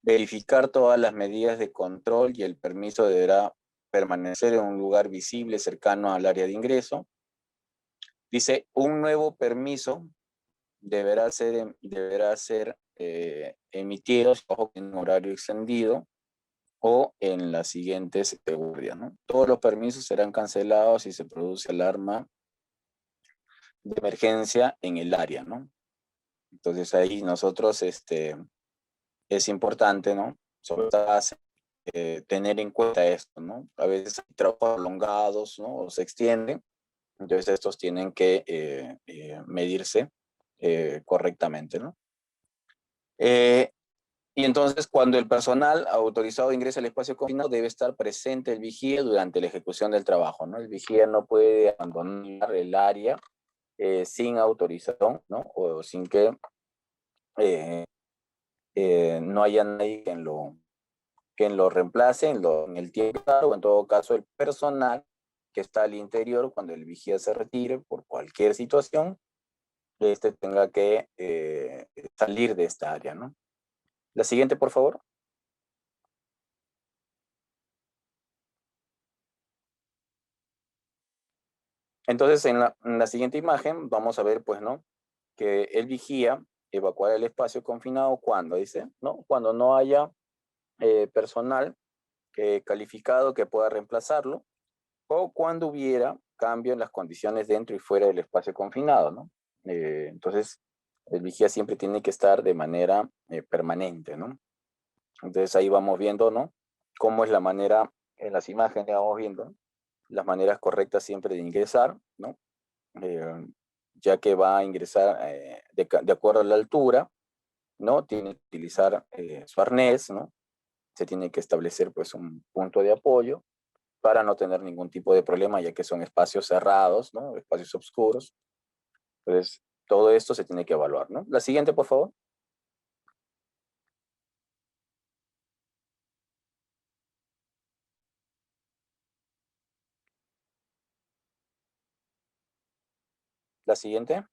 verificar todas las medidas de control y el permiso deberá permanecer en un lugar visible cercano al área de ingreso. Dice, un nuevo permiso deberá ser emitido en horario extendido o en las siguientes categorías, ¿no? Todos los permisos serán cancelados si se produce alarma de emergencia en el área, ¿no? Entonces ahí nosotros, es importante, ¿no?, sobre todo tener en cuenta esto, ¿no? A veces hay trabajos prolongados, ¿no?, o se extienden, entonces estos tienen que medirse correctamente, ¿no? Eh, Y entonces, cuando el personal autorizado ingresa al espacio confinado, debe estar presente el vigía durante la ejecución del trabajo, ¿no? El vigía no puede abandonar el área sin autorización, ¿no? O sin que eh, no haya nadie que lo reemplace en el tiempo, o en todo caso el personal que está al interior, cuando el vigía se retire por cualquier situación, tenga que salir de esta área, ¿no? La siguiente, por favor. Entonces, en la siguiente imagen vamos a ver, pues, ¿no?, que el vigía evacuará el espacio confinado cuando, dice, ¿no?, cuando no haya personal calificado que pueda reemplazarlo, o cuando hubiera cambio en las condiciones dentro y fuera del espacio confinado, ¿no? Entonces, el vigía siempre tiene que estar de manera permanente, ¿no? Entonces ahí vamos viendo, ¿no?, cómo es la manera, en las imágenes vamos viendo, ¿no?, las maneras correctas siempre de ingresar, ¿no? eh, ya que va a ingresar de acuerdo a la altura, ¿no? Tiene que utilizar su arnés, ¿no? Se tiene que establecer, pues, un punto de apoyo para no tener ningún tipo de problema, ya que son espacios cerrados, ¿no?, espacios oscuros. Entonces, todo esto se tiene que evaluar, ¿no? La siguiente, por favor. La siguiente.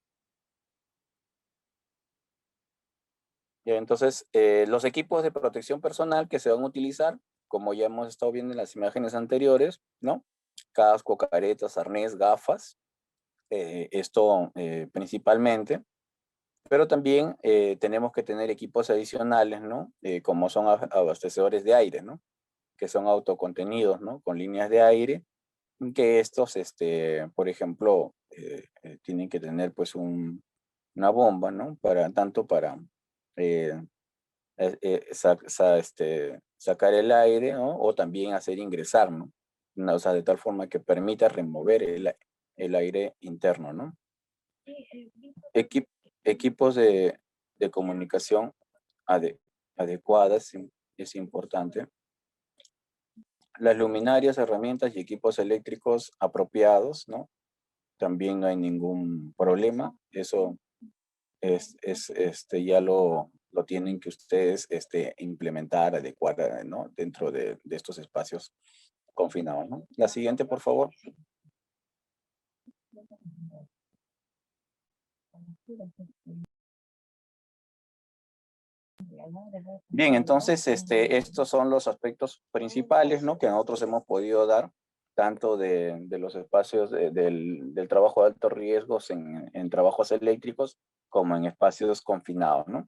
Entonces, los equipos de protección personal que se van a utilizar, como ya hemos estado viendo en las imágenes anteriores, ¿no? Casco, caretas, arnés, gafas, esto principalmente, pero también tenemos que tener equipos adicionales, ¿no? Como son abastecedores de aire, ¿no? Que son autocontenidos, ¿no? Con líneas de aire, que estos, por ejemplo, tienen que tener, pues, una bomba, ¿no? Tanto para eh, sacar el aire, ¿no? O también hacer ingresar, ¿no? No, o sea, de tal forma que permita remover el aire interno, ¿no? Equi- Equipos de comunicación adecuadas es importante. Las luminarias, herramientas y equipos eléctricos apropiados, ¿no? También no hay ningún problema. Eso ya lo tienen que ustedes implementar, adecuar, ¿no? Dentro de estos espacios confinados, ¿no? La siguiente, por favor. Bien, entonces estos son los aspectos principales, ¿no? Que nosotros hemos podido dar, tanto de los espacios del trabajo de altos riesgos en trabajos eléctricos, como en espacios confinados, ¿no?